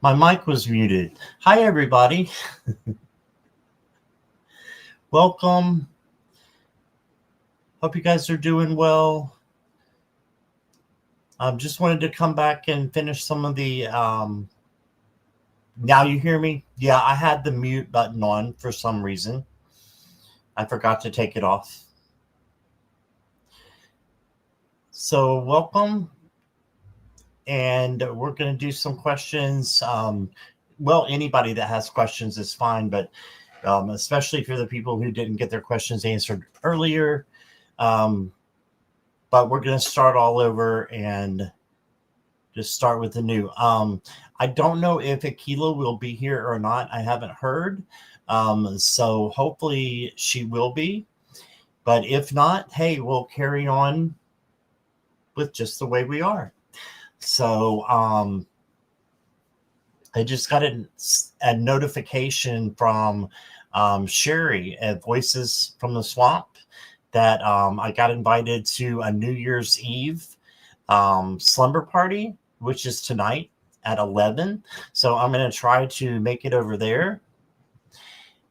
My mic was muted. Hi, everybody. Welcome. Hope you guys are doing well. Just wanted to come back and finish some of the. Now you hear me? Yeah, I had the mute button on for some reason. I forgot to take it off. So, welcome. And we're going to do some questions. Well, anybody that has questions is fine, but especially for the people who didn't get their questions answered earlier. But we're going to start all over and just start with the new. I don't know if Aquila will be here or not. I haven't heard. So hopefully she will be. But if not, hey, we'll carry on with just the way we are. So I just got a notification from Sherry at Voices from the Swamp that I got invited to a New Year's Eve slumber party, which is tonight at 11. So I'm going to try to make it over there.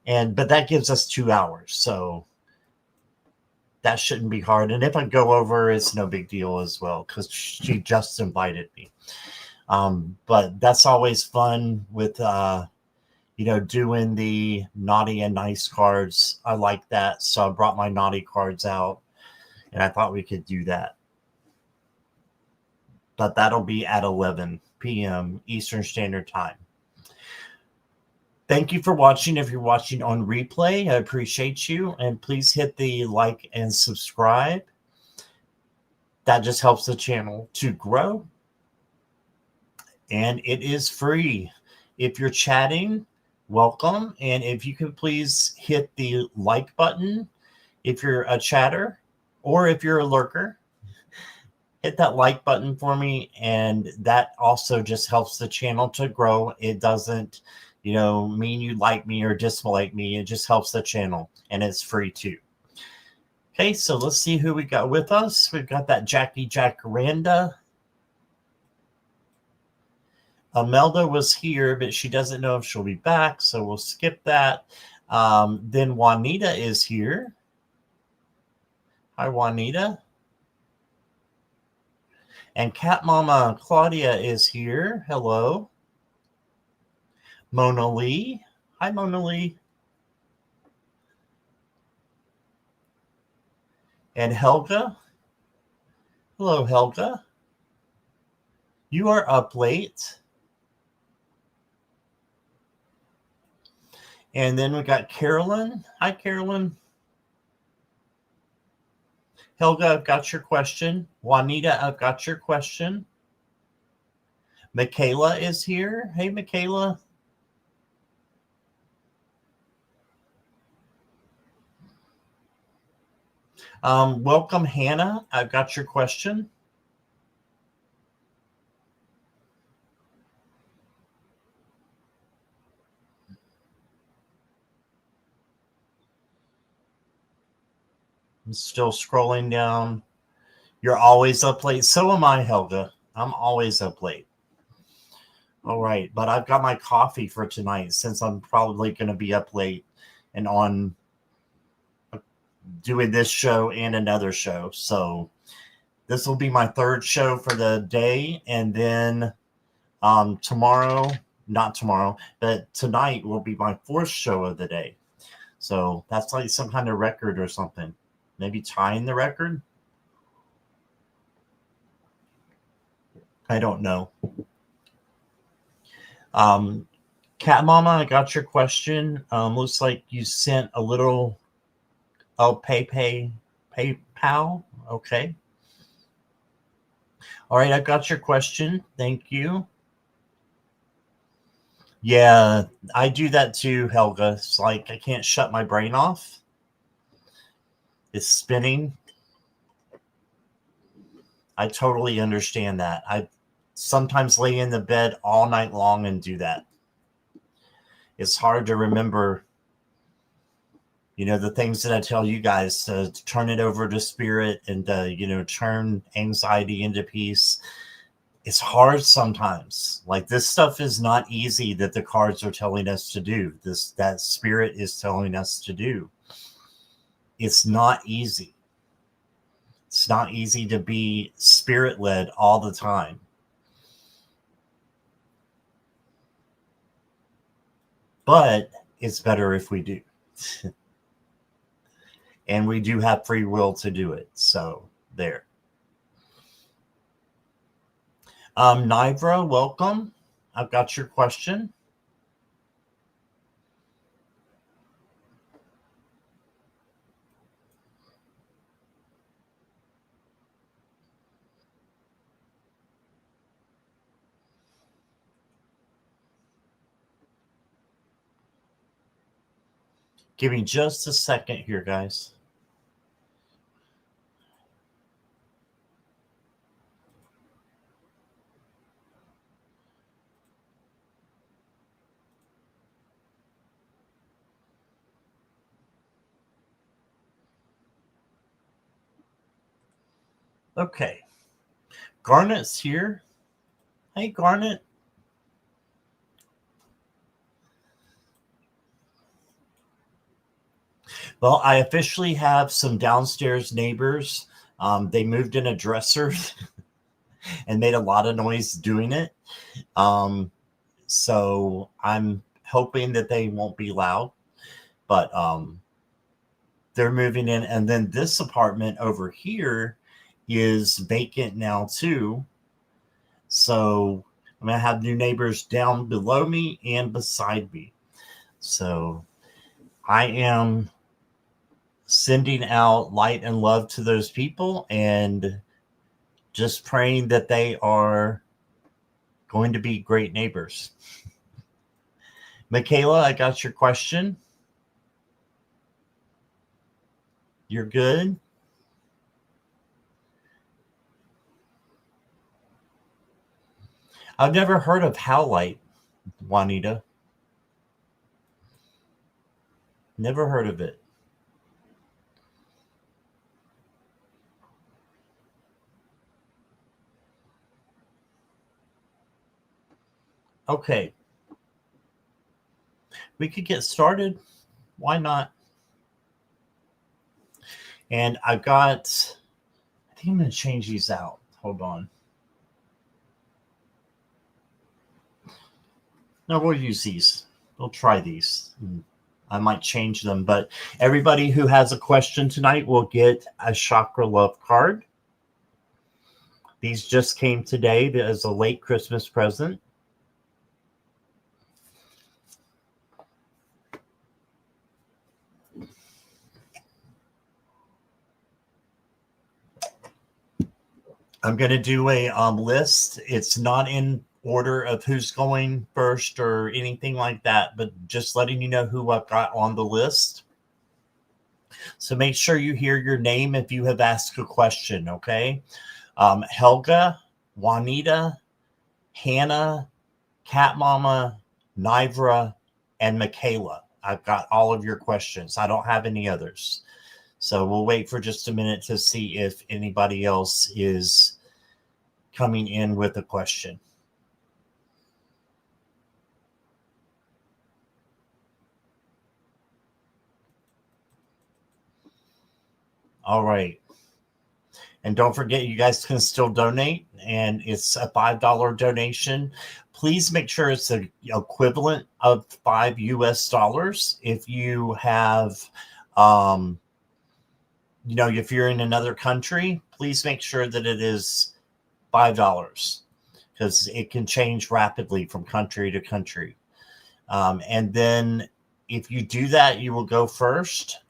But that gives us 2 hours. So that shouldn't be hard. And if I go over, it's no big deal as well, because she just invited me. But that's always fun with, doing the naughty and nice cards. I like that. So I brought my naughty cards out and I thought we could do that. But that'll be at 11 p.m. Eastern Standard Time. Thank you for watching. If you're watching on replay, I appreciate you. And please hit the like and subscribe. That just helps the channel to grow. And it is free. If you're chatting, welcome. And if you could please hit the like button if you're a chatter or if you're a lurker. Hit that like button for me, and that also just helps the channel to grow. It doesn't, mean you like me or dislike me. It just helps the channel, and it's free too. Okay, so let's see who we got with us. We've got that Jackie Jacaranda. Imelda was here, but she doesn't know if she'll be back, so we'll skip that. Then Juanita is here. Hi, Juanita. And Cat Mama Claudia is here. Hello. Mona Lee. Hi, Mona Lee. And Helga. Hello, Helga. You are up late. And then we got Carolyn. Hi, Carolyn. Helga, I've got your question. Juanita, I've got your question. Michaela is here. Hey, Michaela. Welcome, Hannah. I've got your question. I'm still scrolling down. You're always up late. So am I, Helga. I'm always up late. All right. But I've got my coffee for tonight since I'm probably going to be up late and on doing this show and another show. So this will be my third show for the day. And then tomorrow, not tomorrow, but tonight will be my fourth show of the day. So that's like some kind of record or something. Maybe tying the record. I don't know. Cat Mama, I got your question. Looks like you sent a little PayPal. Okay. All right, I got your question. Thank you. Yeah, I do that too, Helga. It's like I can't shut my brain off. It's spinning. I totally understand that. I sometimes lay in the bed all night long and do that. It's hard to remember, the things that I tell you guys to turn it over to spirit and, turn anxiety into peace. it's hard sometimes. Like, this stuff is not easy that the cards are telling us to do. That spirit is telling us to do. It's not easy. It's not easy to be spirit led all the time. But it's better if we do. And we do have free will to do it. So there. Nivra, welcome. I've got your question. Give me just a second here, guys. Okay. Garnet's here. Hey, Garnet. Well, I officially have some downstairs neighbors. They moved in a dresser and made a lot of noise doing it. So I'm hoping that they won't be loud, but they're moving in. And then this apartment over here is vacant now too. So I'm going to have new neighbors down below me and beside me. So I am sending out light and love to those people and just praying that they are going to be great neighbors. Michaela, I got your question. You're good? I've never heard of Howlite, Juanita. Never heard of it. Okay. We could get started. Why not? And I think I'm going to change these out. Hold on. No, we'll use these. We'll try these. I might change them, but everybody who has a question tonight will get a Chakra Love card. These just came today as a late Christmas present. I'm going to do a list. It's not in order of who's going first or anything like that, but just letting you know who I've got on the list. So make sure you hear your name if you have asked a question, okay? Helga, Juanita, Hannah, Cat Mama, Nivra, and Michaela. I've got all of your questions. I don't have any others. So we'll wait for just a minute to see if anybody else is coming in with a question. All right. And don't forget, you guys can still donate, and it's a $5 donation. Please make sure it's the equivalent of $5 US. If you have, if you're in another country, please make sure that it is $5 because it can change rapidly from country to country. And then if you do that, you will go first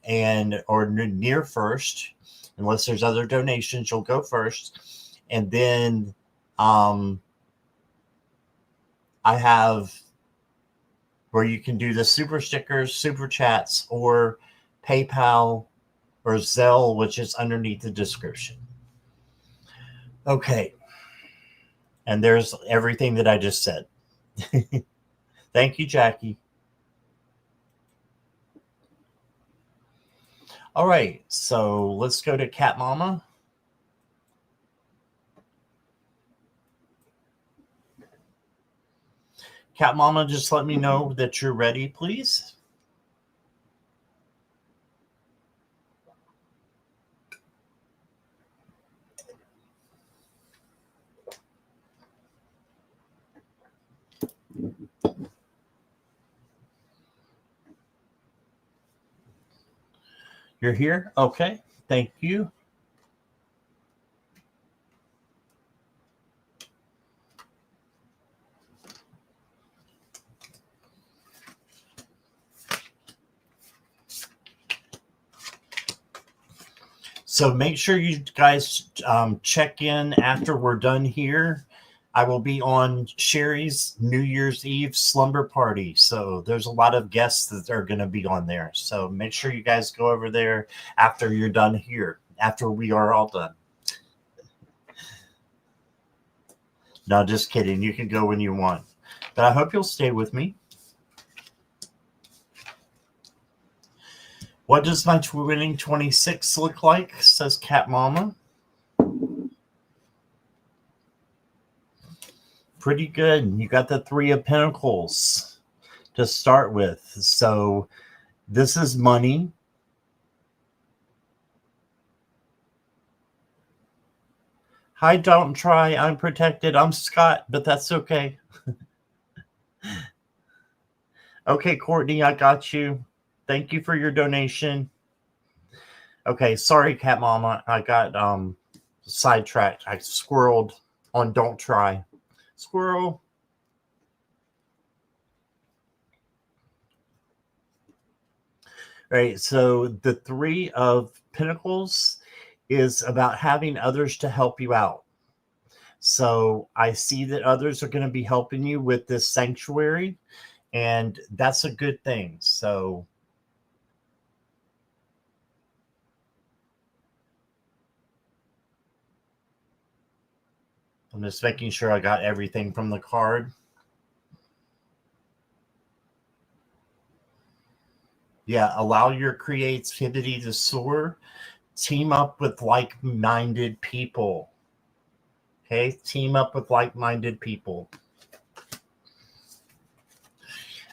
or near first. Unless there's other donations, you'll go first. And then I have where you can do the super stickers, super chats, or PayPal or Zelle, which is underneath the description. Okay. And there's everything that I just said. Thank you, Jackie. All right, so let's go to Cat Mama. Cat Mama, just let me know that you're ready, please. You're here? Okay. Thank you. So make sure you guys check in after we're done here. I will be on Sherry's New Year's Eve slumber party. So there's a lot of guests that are going to be on there. So make sure you guys go over there after you're done here, after we are all done. No, just kidding. You can go when you want. But I hope you'll stay with me. What does my winning 26 look like? Says Cat Mama. Pretty good. You got the 3 of Pentacles to start with. So this is money. Hi, don't try. I'm protected. I'm Scott, but that's okay. Okay, Courtney, I got you. Thank you for your donation. Okay, sorry, Cat Mama. I got sidetracked. I squirreled on don't try. Squirrel. All right, so the 3 of Pentacles is about having others to help you out. So I see that others are going to be helping you with this sanctuary, and that's a good thing. So I'm just making sure I got everything from the card. Yeah, allow your creativity to soar. Team up with like-minded people. Okay, team up with like-minded people.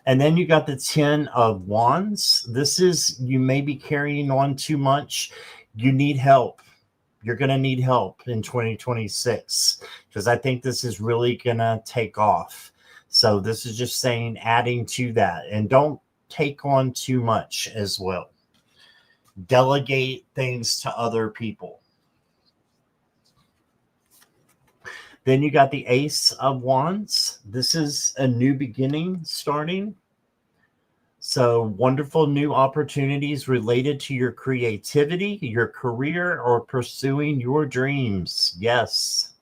And then you got the 10 of Wands. This is, you may be carrying on too much. You need help. You're going to need help in 2026 because I think this is really going to take off. So this is just saying, adding to that. And don't take on too much as well. Delegate things to other people. Then you got the Ace of Wands. This is a new beginning starting. So wonderful new opportunities related to your creativity, your career, or pursuing your dreams. Yes.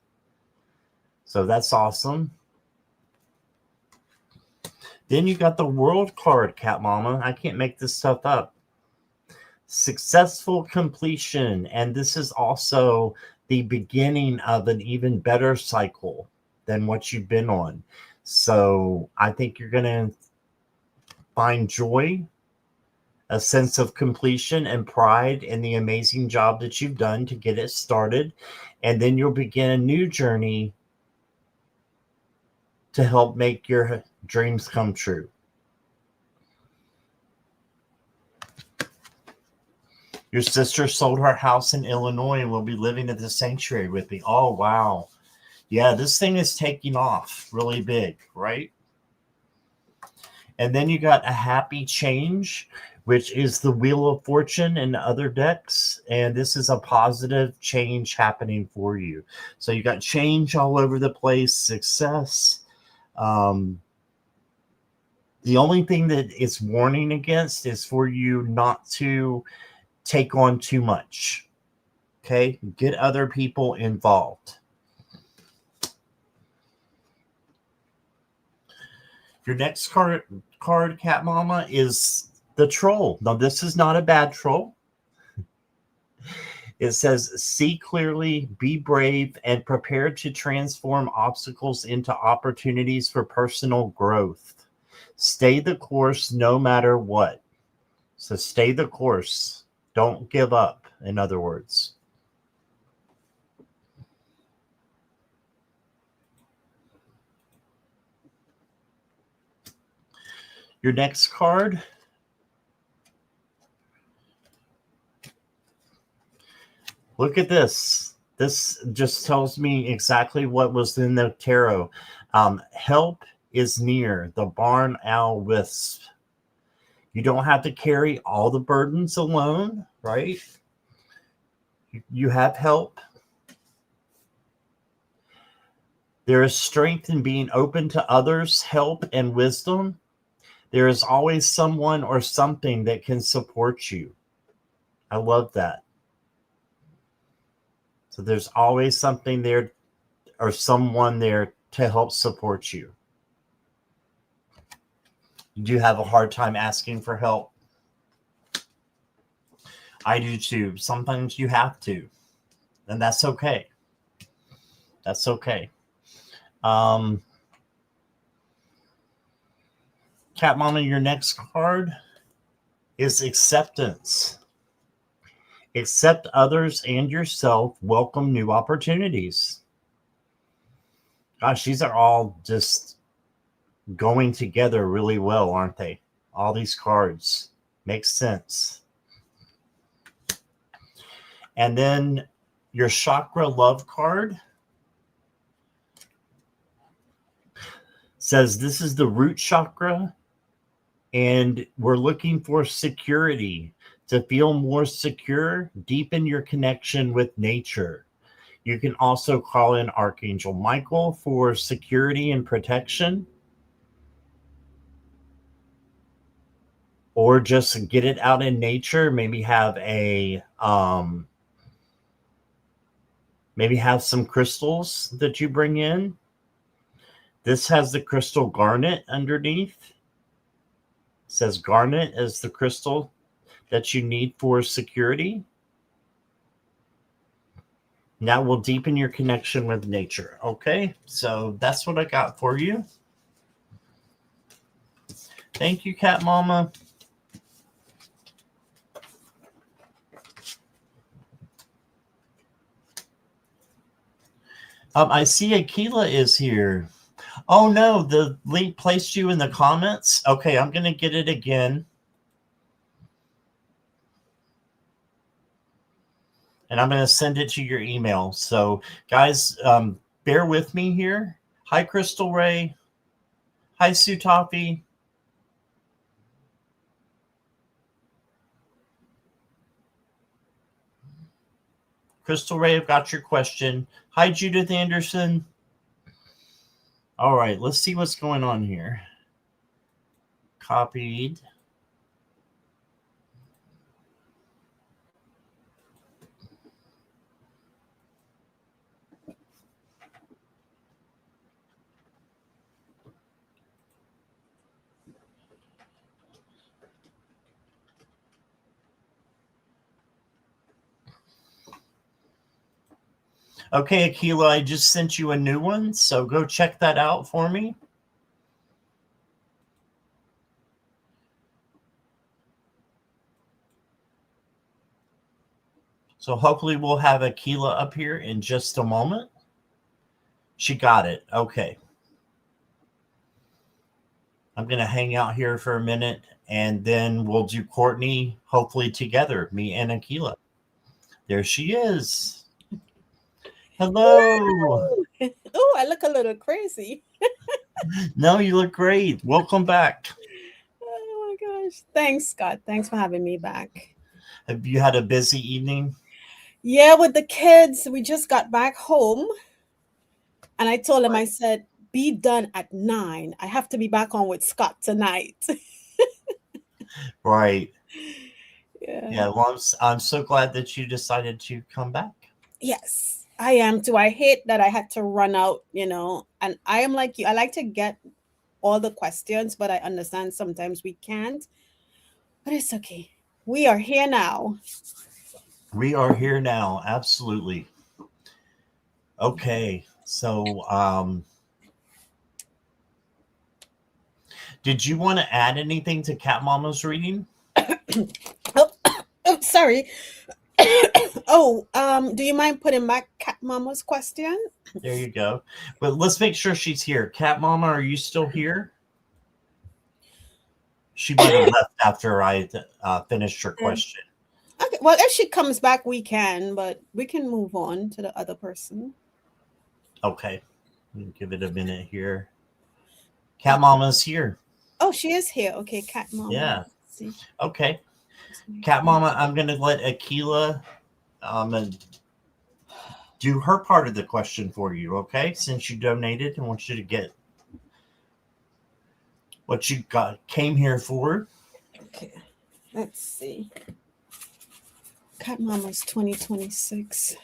So that's awesome. Then you got the World card, Cat Mama. I can't make this stuff up. Successful completion. And this is also the beginning of an even better cycle than what you've been on. So I think you're going to find joy, a sense of completion and pride in the amazing job that you've done to get it started. And then you'll begin a new journey to help make your dreams come true. Your sister sold her house in Illinois and will be living at the sanctuary with me. Oh, wow. Yeah, this thing is taking off really big, right? And then you got a happy change, which is the Wheel of Fortune and other decks. And this is a positive change happening for you. So you got change all over the place, success. The only thing that it's warning against is for you not to take on too much. Okay? Get other people involved. Your next card, Cat Mama, is the Troll. Now, this is not a bad troll. It says, see clearly, be brave, and prepare to transform obstacles into opportunities for personal growth. Stay the course no matter what. So stay the course. Don't give up, in other words. Your next card. Look at this. This just tells me exactly what was in the tarot. Help is near, the barn owl wisp. You don't have to carry all the burdens alone, right? You have help. There is strength in being open to others' help and wisdom. There is always someone or something that can support you. I love that. So there's always something there or someone there to help support you. Do you have a hard time asking for help? I do too. Sometimes you have to, and that's okay. That's okay. Cat Mama, your next card is acceptance. Accept others and yourself. Welcome new opportunities. Gosh, these are all just going together really well, aren't they? All these cards make sense. And then your chakra love card says this is the root chakra, and we're looking for security. To feel more secure, deepen your connection with nature. You can also call in Archangel Michael for security and protection, or just get it out in nature. Maybe have some crystals that you bring in. This has the crystal garnet underneath. It says garnet is the crystal that you need for security. Now we'll deepen your connection with nature. Okay, so that's what I got for you. Thank you, Cat Mama. I see Akila is here. Oh no, the link placed you in the comments. Okay, I'm going to get it again. And I'm going to send it to your email. So, guys, bear with me here. Hi, Crystal Ray. Hi, Sue Toffee. Crystal Ray, I've got your question. Hi, Judith Anderson. All right, let's see what's going on here. Copied. Okay, Akila, I just sent you a new one, so go check that out for me. So hopefully we'll have Akila up here in just a moment. She got it. Okay. I'm going to hang out here for a minute, and then we'll do Courtney, hopefully together, me and Akila. There she is. Hello. Oh, I look a little crazy. No, you look great. Welcome back. Oh my gosh. Thanks, Scott. Thanks for having me back. Have you had a busy evening? Yeah, with the kids, we just got back home. And I told him, I said, be done at 9. I have to be back on with Scott tonight. Right. Yeah. Yeah. Well, I'm so glad that you decided to come back. Yes, I am too. I hate that I had to run out, and I am like you. I like to get all the questions, but I understand sometimes we can't. But it's okay. We are here now. We are here now. Absolutely. Okay. So, did you want to add anything to Cat Mama's reading? Oh, oh, sorry. Oh, do you mind putting back Cat Mama's question? There you go. But let's make sure she's here. Cat Mama, are you still here? She might have left after I finished her Yeah. question. Okay. Well, if she comes back, we can, but we can move on to the other person. Okay. Let me give it a minute here. Cat Mama's here. Oh, she is here. Okay, Cat Mama. Yeah. Let's see. Okay. Just make Cat sure. Mama, I'm going to let Akila do her part of the question for you, okay? Since you donated, I want you to get what you came here for. Okay. Let's see. Cat Mama's 2026.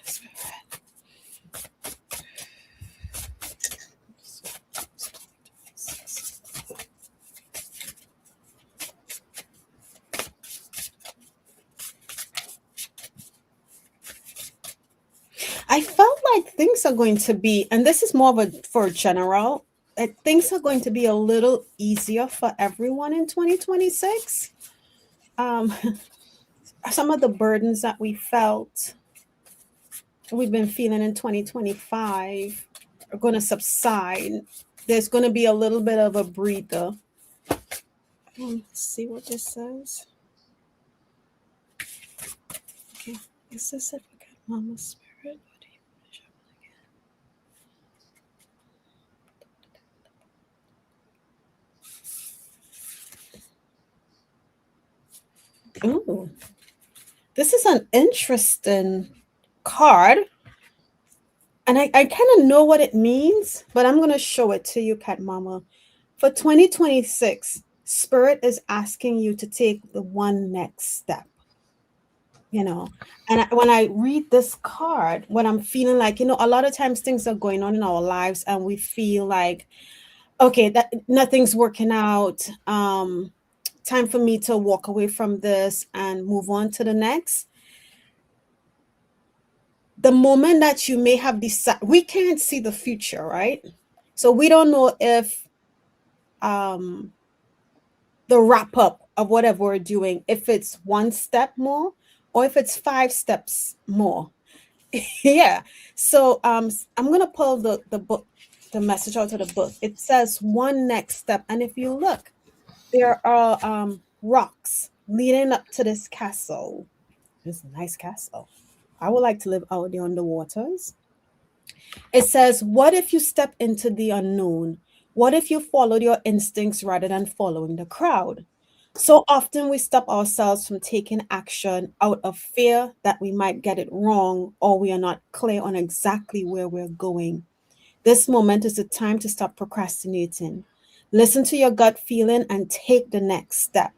I felt like things are going to be, and this is more of a for general, things are going to be a little easier for everyone in 2026. Um, some of the burdens that we've been feeling in 2025 are going to subside. There's going to be a little bit of a breather. Let's see what this says. Okay, is this it? Okay, Mama Spirit. Ooh, this is an interesting card. And I kind of know what it means, but I'm going to show it to you, Cat Mama. For 2026, Spirit is asking you to take the one next step. You know, and when I read this card, what I'm feeling like, a lot of times things are going on in our lives and we feel like, okay, that nothing's working out. Time for me to walk away from this and move on to the next. The moment that you may have decided, we can't see the future, right? So we don't know if the wrap up of whatever we're doing, if it's one step more or if it's 5 steps more. Yeah. So I'm gonna pull the book, the message out of the book. It says one next step, and if you look, there are rocks leading up to this castle. It's a nice castle. I would like to live out there on the waters. It says, what if you step into the unknown? What if you followed your instincts rather than following the crowd? So often we stop ourselves from taking action out of fear that we might get it wrong or we are not clear on exactly where we're going. This moment is the time to stop procrastinating. Listen to your gut feeling and take the next step.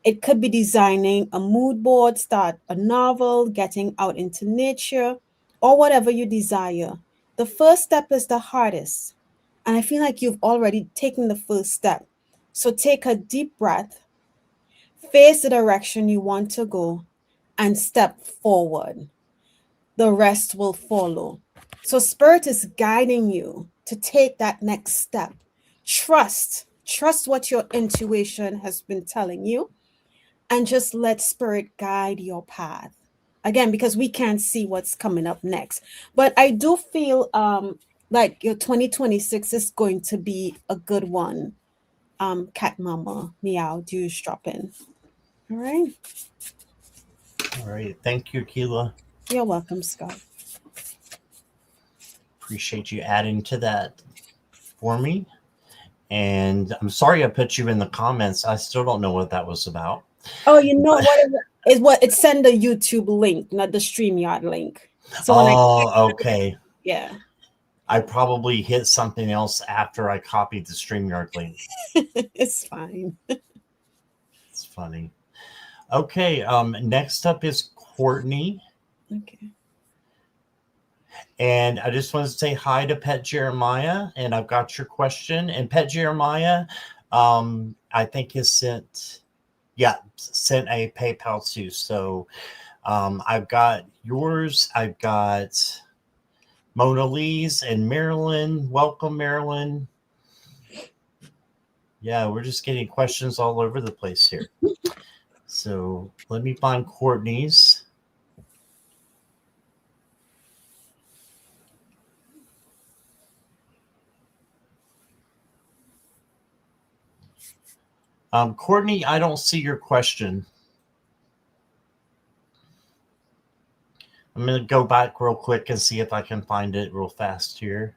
It could be designing a mood board, start a novel, getting out into nature, or whatever you desire. The first step is the hardest. And I feel like you've already taken the first step. So take a deep breath, face the direction you want to go, and step forward. The rest will follow. So, Spirit is guiding you to take that next step. Trust what your intuition has been telling you and just let Spirit guide your path. Again, because we can't see what's coming up next. But I do feel like your 2026 is going to be a good one. Cat Mama, meow, do drop in. All right. All right. Thank you, Akila. You're welcome, Scott. Appreciate you adding to that for me. And I'm sorry I put you in the comments. I still don't know what that was about. Oh, you know what is what it send the YouTube link, not the StreamYard link. So when Okay. yeah. I probably hit something else after I copied the StreamYard link. It's fine. It's funny. Okay. Next up is Courtney. Okay. And I just want to say hi to Pet Jeremiah. And I've got your question. And Pet Jeremiah, I think has sent a PayPal too. So I've got yours. I've got Mona Lee's and Marilyn. Welcome, Marilyn. Yeah, we're just getting questions all over the place here. So let me find Courtney's. Courtney, I don't see your question. I'm going to go back real quick and see if I can find it real fast here.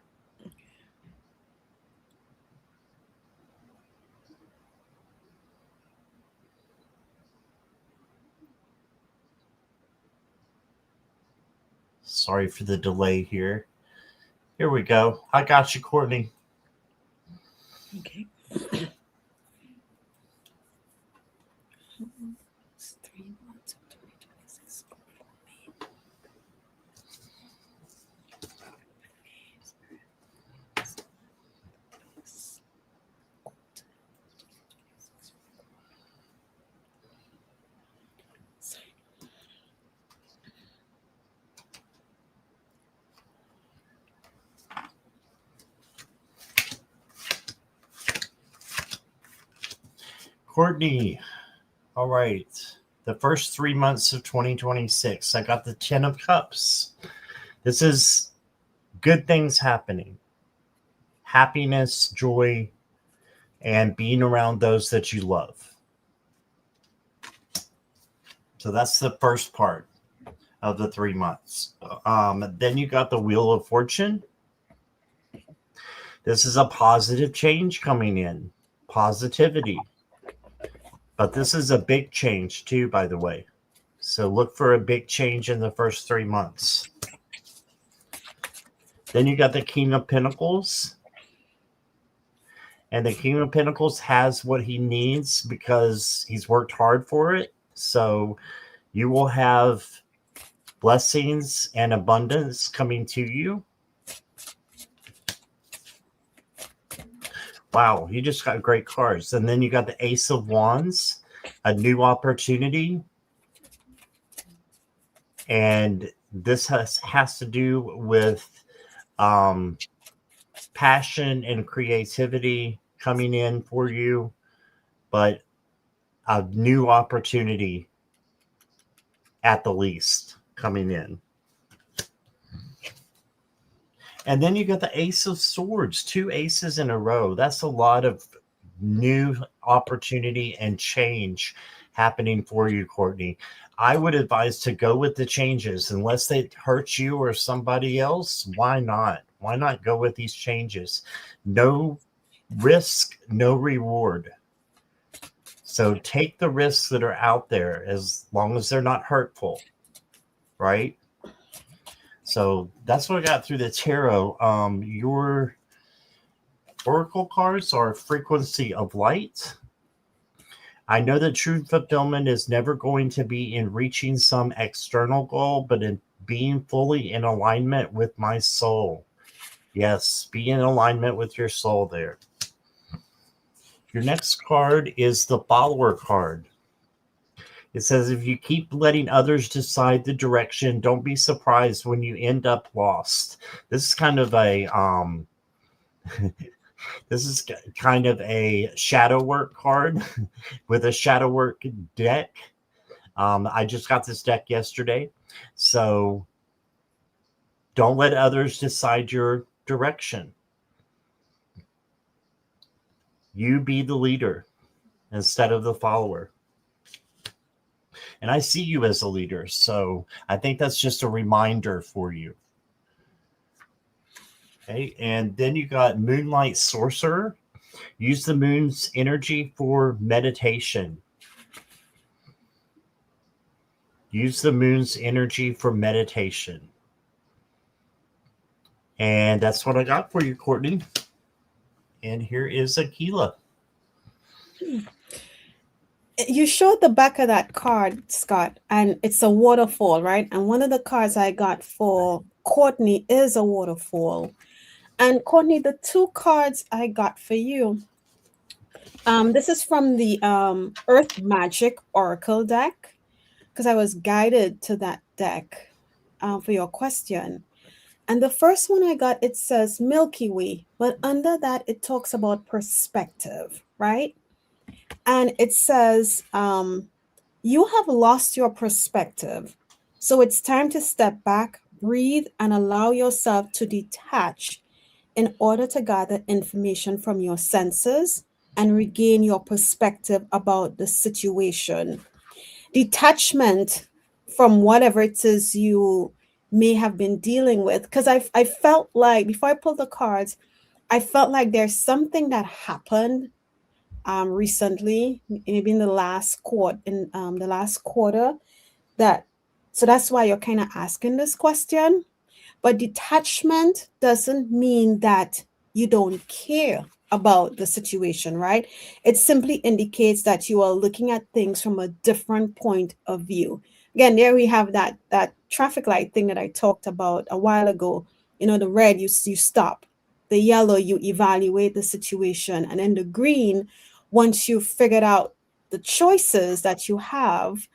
Sorry for the delay here. Here we go. I got you, Courtney. Okay. It's 3 months of 2026. Courtney, all right. The first 3 months of 2026, I got the 10 of Cups. This is good things happening. Happiness, joy, and being around those that you love. So that's the first part of the 3 months. Then you got the Wheel of Fortune. This is a positive change coming in. Positivity. But this is a big change too, by the way. So look for a big change in the first 3 months. Then you got the King of Pentacles. And the King of Pentacles has what he needs because he's worked hard for it. So you will have blessings and abundance coming to you. Wow, you just got great cards. And then you got the Ace of Wands, a new opportunity. And this has to do with passion and creativity coming in for you, but a new opportunity at the least coming in. And then you got the Ace of Swords, 2 aces in a row. That's a lot of new opportunity and change happening for you, Courtney. I would advise to go with the changes unless they hurt you or somebody else. Why not? Why not go with these changes? No risk, no reward. So take the risks that are out there as long as they're not hurtful, right? So that's what I got through the tarot. Your oracle cards are frequency of light. I know that true fulfillment is never going to be in reaching some external goal, but in being fully in alignment with my soul. Yes, be in alignment with your soul there. Your next card is the Follower card. It says, if you keep letting others decide the direction, don't be surprised when you end up lost. This is kind of a this is kind of a shadow work card with a shadow work deck. I just got this deck yesterday. So don't let others decide your direction. You be the leader instead of the follower. And I see you as a leader. So I think that's just a reminder for you. Okay. And then you got Moonlight Sorcerer. Use the moon's energy for meditation. Use the moon's energy for meditation. And that's what I got for you, Courtney. And here is Aquila. You showed the back of that card, Scott, and it's a waterfall, right? And one of the cards I got for Courtney is a waterfall. And Courtney, the 2 cards I got for you, this is from the Earth Magic Oracle deck, because I was guided to that deck for your question. And the first one I got, it says Milky Way, but under that, it talks about perspective, right? And it says, you have lost your perspective. So it's time to step back, breathe, and allow yourself to detach in order to gather information from your senses and regain your perspective about the situation. Detachment from whatever it is you may have been dealing with. Because I felt like, before I pulled the cards, I felt like there's something that happened recently, maybe in the last quarter, that so that's why you're kind of asking this question. But detachment doesn't mean that you don't care about the situation, right? It simply indicates that you are looking at things from a different point of view. Again, there we have that traffic light thing that I talked about a while ago. You know, the red, you stop. The yellow, you evaluate the situation. And then the green, once you've figured out the choices that you have,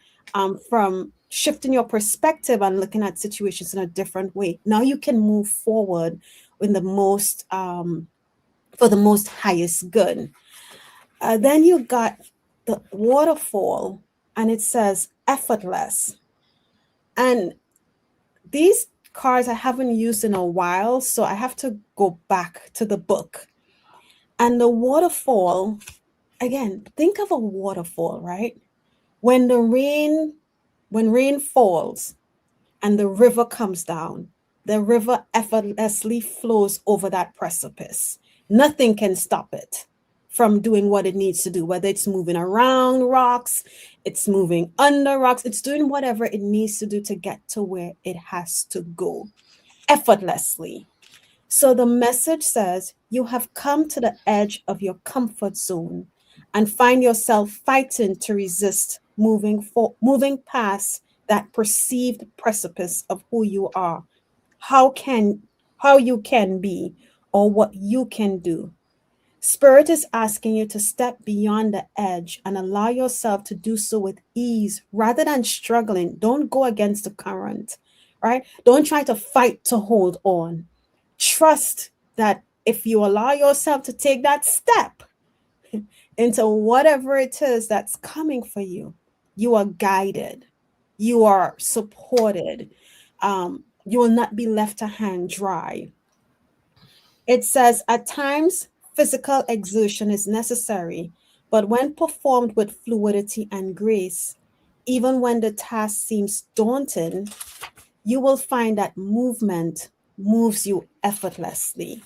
from shifting your perspective and looking at situations in a different way, now you can move forward in the most for the most highest good. Then you got the waterfall, and it says effortless. And these cards I haven't used in a while, so I have to go back to the book. And the waterfall, again, think of a waterfall, right? When rain falls and the river comes down, the river effortlessly flows over that precipice. Nothing can stop it from doing what it needs to do, whether it's moving around rocks, it's moving under rocks, it's doing whatever it needs to do to get to where it has to go effortlessly. So the message says you have come to the edge of your comfort zone and find yourself fighting to resist moving past that perceived precipice of who you are, how can how you can be, or what you can do. Spirit is asking you to step beyond the edge and allow yourself to do so with ease rather than struggling. Don't go against the current, right? Don't try to fight to hold on. Trust that if you allow yourself to take that step into whatever it is that's coming for you, you are guided, you are supported, you will not be left to hang dry. It says, at times, physical exertion is necessary, but when performed with fluidity and grace, even when the task seems daunting, you will find that movement moves you effortlessly.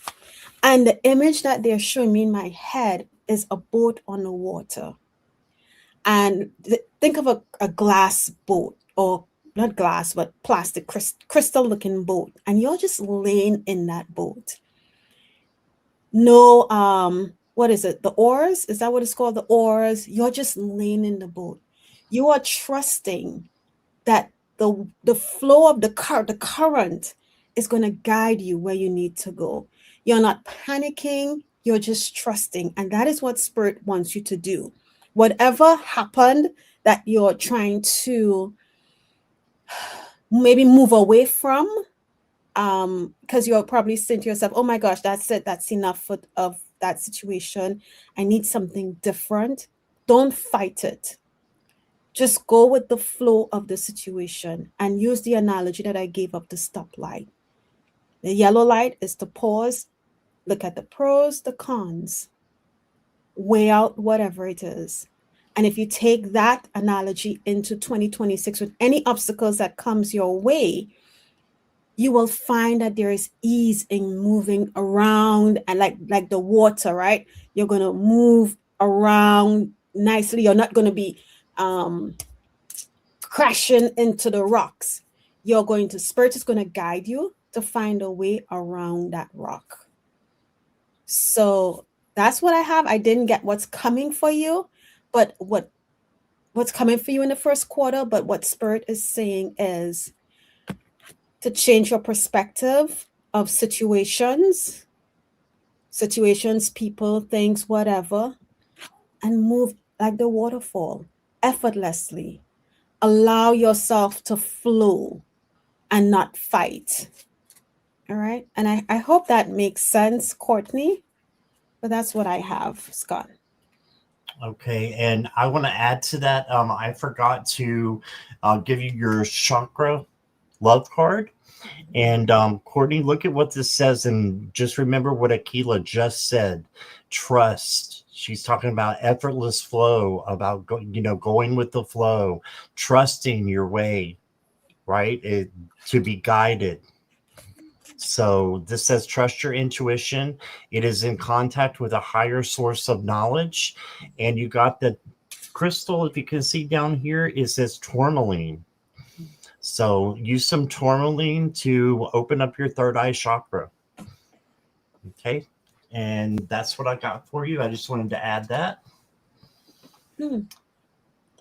And the image that they're showing me in my head is a boat on the water. And think of a glass boat, or not glass, but plastic, crystal looking boat. And you're just laying in that boat. No, what is it? The oars? Is that what it's called? The oars. You're just laying in the boat. You are trusting that the flow of the current is going to guide you where you need to go. You're not panicking, you're just trusting. And that is what Spirit wants you to do. Whatever happened that you're trying to maybe move away from, because you're probably saying to yourself, oh my gosh, that's it, that's enough of that situation. I need something different. Don't fight it. Just go with the flow of the situation and use the analogy that I gave of the stoplight. The yellow light is to pause, look at the pros, the cons, weigh out whatever it is. And if you take that analogy into 2026 with any obstacles that comes your way, you will find that there is ease in moving around, and like the water, right? You're going to move around nicely. You're not going to be crashing into the rocks. Spirit is going to guide you to find a way around that rock. So that's what I have. I didn't get what's coming for you, but what's coming for you in the first quarter. But what Spirit is saying is to change your perspective of situations, people, things, whatever, and move like the waterfall effortlessly. Allow yourself to flow and not fight. All right. And I hope that makes sense, Courtney. But that's what I have, Scott. Okay, and I want to add to that. I forgot to give you your chakra love card. And Courtney, look at what this says, and just remember what Akila just said. Trust. She's talking about effortless flow, about going with the flow, trusting your way, right? To be guided. So this says trust your intuition. It is in contact with a higher source of knowledge. And you got the crystal, if you can see down here, it says tourmaline. So use some tourmaline to open up your third eye chakra. Okay. And that's what I got for you. I just wanted to add that. You know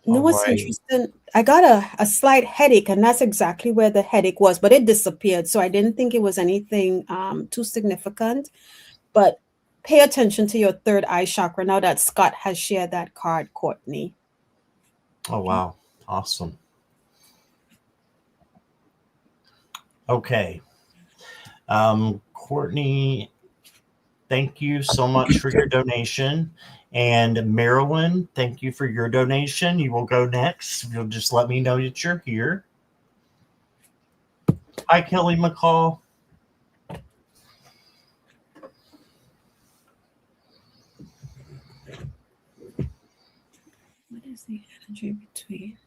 All what's right. interesting? I got a slight headache, and that's exactly where the headache was, but it disappeared. So I didn't think it was anything too significant. But pay attention to your third eye chakra now that Scott has shared that card, Courtney. Oh, wow. Awesome. Okay. Courtney, thank you so much for your donation. And Marilyn, thank you for your donation. You will go next. You'll just let me know that you're here. Hi, Kelly McCall. What is the energy between?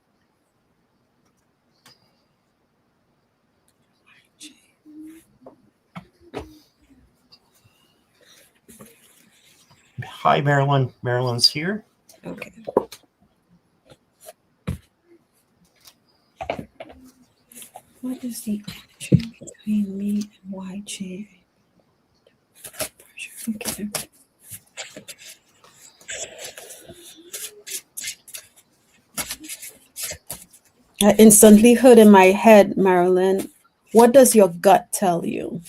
Hi, Marilyn. Marilyn's here. Okay. What is the energy between me and YJ? Okay. I instantly heard in my head, Marilyn, what does your gut tell you?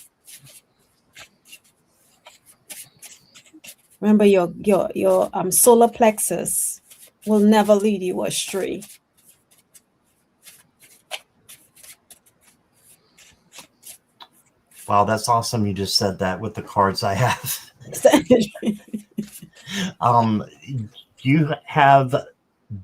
Remember, your solar plexus will never lead you astray. Wow, that's awesome. You just said that with the cards I have. You have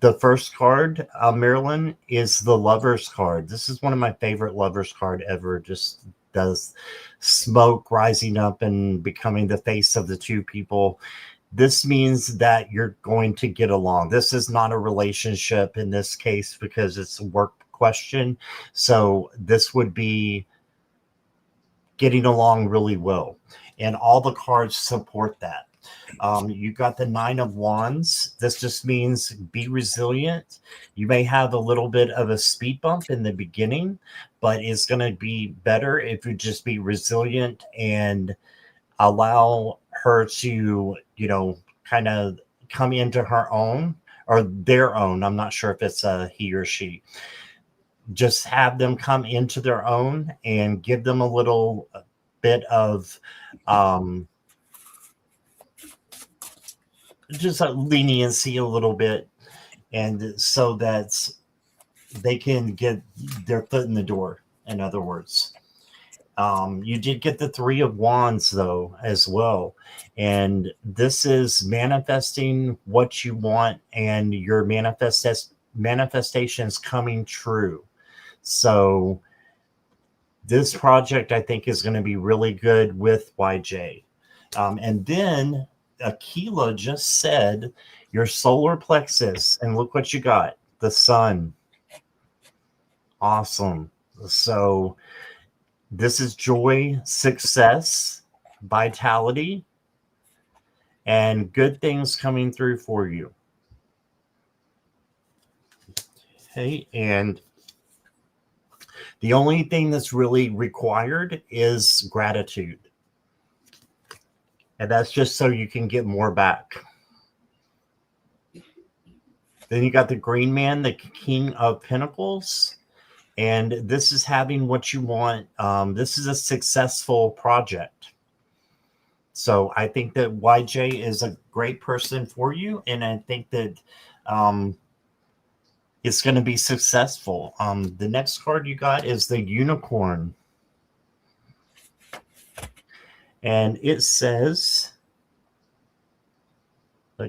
the first card, Marilyn, is the Lover's card. This is one of my favorite Lover's card ever. Just does smoke rising up and becoming the face of the two people. This means that you're going to get along. This is not a relationship in this case because it's a work question. So this would be getting along really well. And all the cards support that. You got the Nine of Wands. This just means be resilient. You may have a little bit of a speed bump in the beginning, but it's going to be better if you just be resilient and allow her to, kind of come into her own or their own. I'm not sure if it's a he or she. Just have them come into their own and give them a little bit of just a leniency a little bit, and so that they can get their foot in the door, in other words. You did get the Three of Wands though as well, and this is manifesting what you want and your manifestations coming true. So this project I think is going to be really good with YJ. And then Aquila just said your solar plexus, and look what you got, the sun. Awesome. So this is joy, success, vitality, and good things coming through for you. Okay, and the only thing that's really required is gratitude. And that's just so you can get more back. Then you got the Green Man, the King of Pentacles. And this is having what you want. This is a successful project. So I think that YJ is a great person for you. And I think that it's going to be successful. The next card you got is the Unicorn. And it says,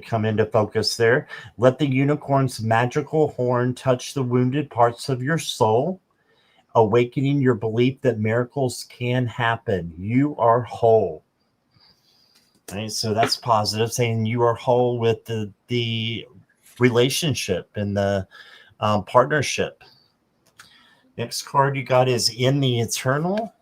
come into focus there. Let the unicorn's magical horn touch the wounded parts of your soul, awakening your belief that miracles can happen. You are whole. Right, so that's positive, saying you are whole with the relationship and the partnership. Next card you got is in the eternal.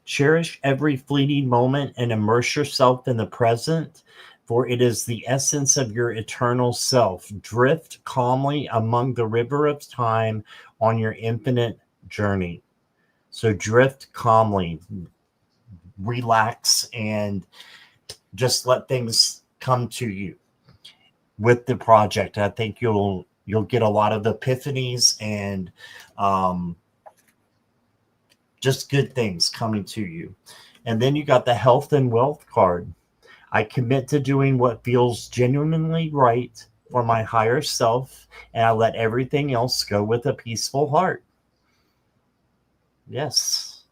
Cherish every fleeting moment and immerse yourself in the present, for it is the essence of your eternal self. Drift calmly among the river of time on your infinite journey. So drift calmly, relax, and just let things come to you with the project. I think you'll get a lot of epiphanies and just good things coming to you. And then you got the health and wealth card. I commit to doing what feels genuinely right for my higher self, and I let everything else go with a peaceful heart. Yes.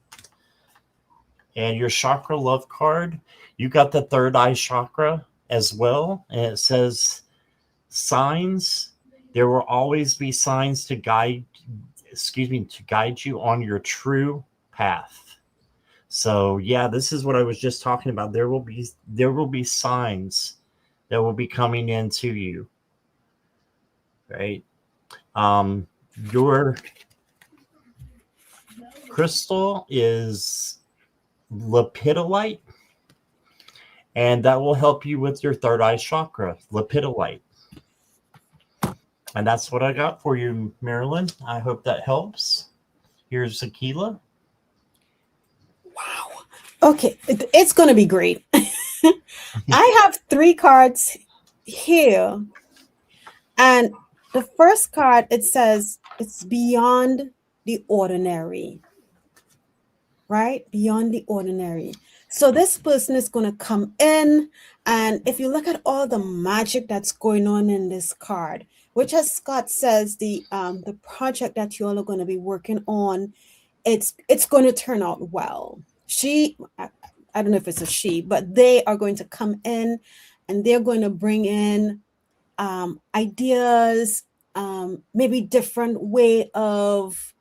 And your chakra love card, you got the third eye chakra as well. And it says signs. There will always be signs to guide you on your true path. So yeah, this is what I was just talking about. There will be signs that will be coming into you. Right? Your crystal is lepidolite, and that will help you with your third eye chakra, lepidolite. And that's what I got for you, Marilyn. I hope that helps. Here's Akila. Wow. Okay, it's going to be great. I have 3 cards here. And the first card, it says it's beyond the ordinary. Right? Beyond the ordinary. So this person is going to come in, and if you look at all the magic that's going on in this card, which, as Scott says, the project that you all are going to be working on, it's going to turn out well. I don't know if it's a she, but they are going to come in, and they're going to bring in ideas, maybe different way of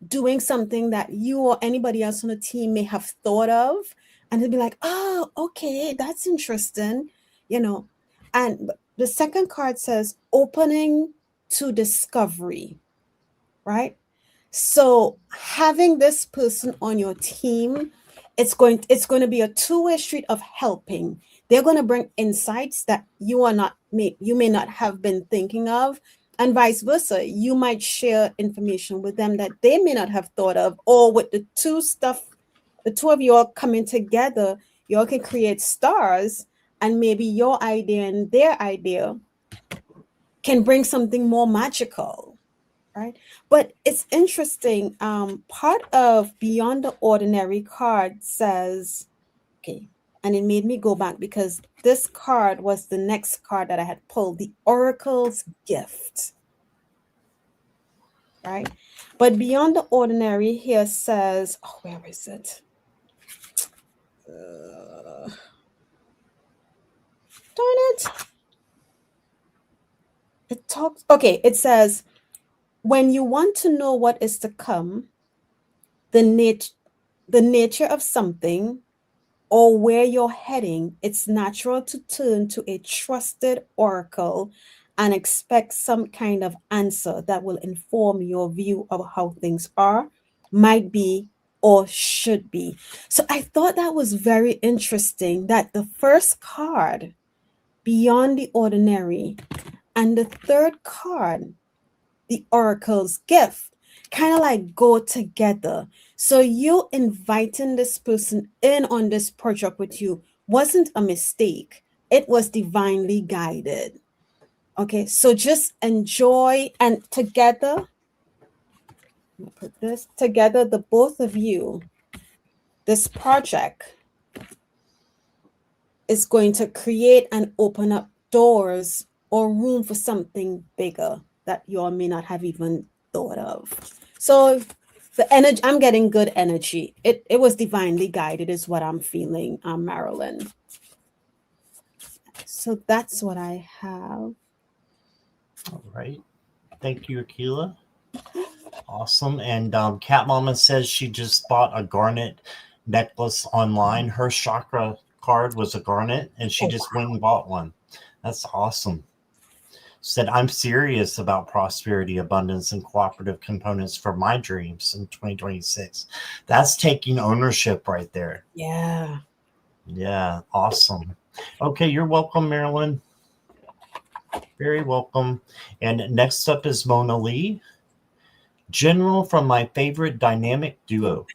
doing something that you or anybody else on the team may have thought of, and they'll be like, oh, okay, that's interesting, And the second card says opening to discovery, right? So having this person on your team, it's going to be a two-way street of helping. They're going to bring insights that you may not have been thinking of, and vice versa. You might share information with them that they may not have thought of, or with the two of you all coming together, you all can create stars, and maybe your idea and their idea can bring something more magical, right? But it's interesting. Part of Beyond the Ordinary card says, okay, and it made me go back because this card was the next card that I had pulled, the Oracle's Gift. Right? But Beyond the Ordinary here says, oh, where is it? Darn it. It says, when you want to know what is to come, the nature of something, or where you're heading, it's natural to turn to a trusted oracle and expect some kind of answer that will inform your view of how things are, might be, or should be. So I thought that was very interesting that the first card, Beyond the Ordinary, and the third card, the Oracle's Gift, kind of like go together. So you inviting this person in on this project with you wasn't a mistake. It was divinely guided. Okay, so just enjoy, and together, put this together, the both of you, this project is going to create and open up doors or room for something bigger that you all may not have even thought of. So the energy, I'm getting good energy. It was divinely guided is what I'm feeling, Marilyn. So that's what I have. All right. Thank you, Akila. Awesome. And Cat Mama says she just bought a garnet necklace online. Her chakra card was a garnet, and she Oh, just went and bought one. That's awesome. Said, I'm serious about prosperity, abundance, and cooperative components for my dreams in 2026. That's taking ownership right there. yeah. Yeah, awesome. Okay, you're welcome, Marilyn. Very welcome. And next up is Mona Lee, General from my favorite dynamic duo.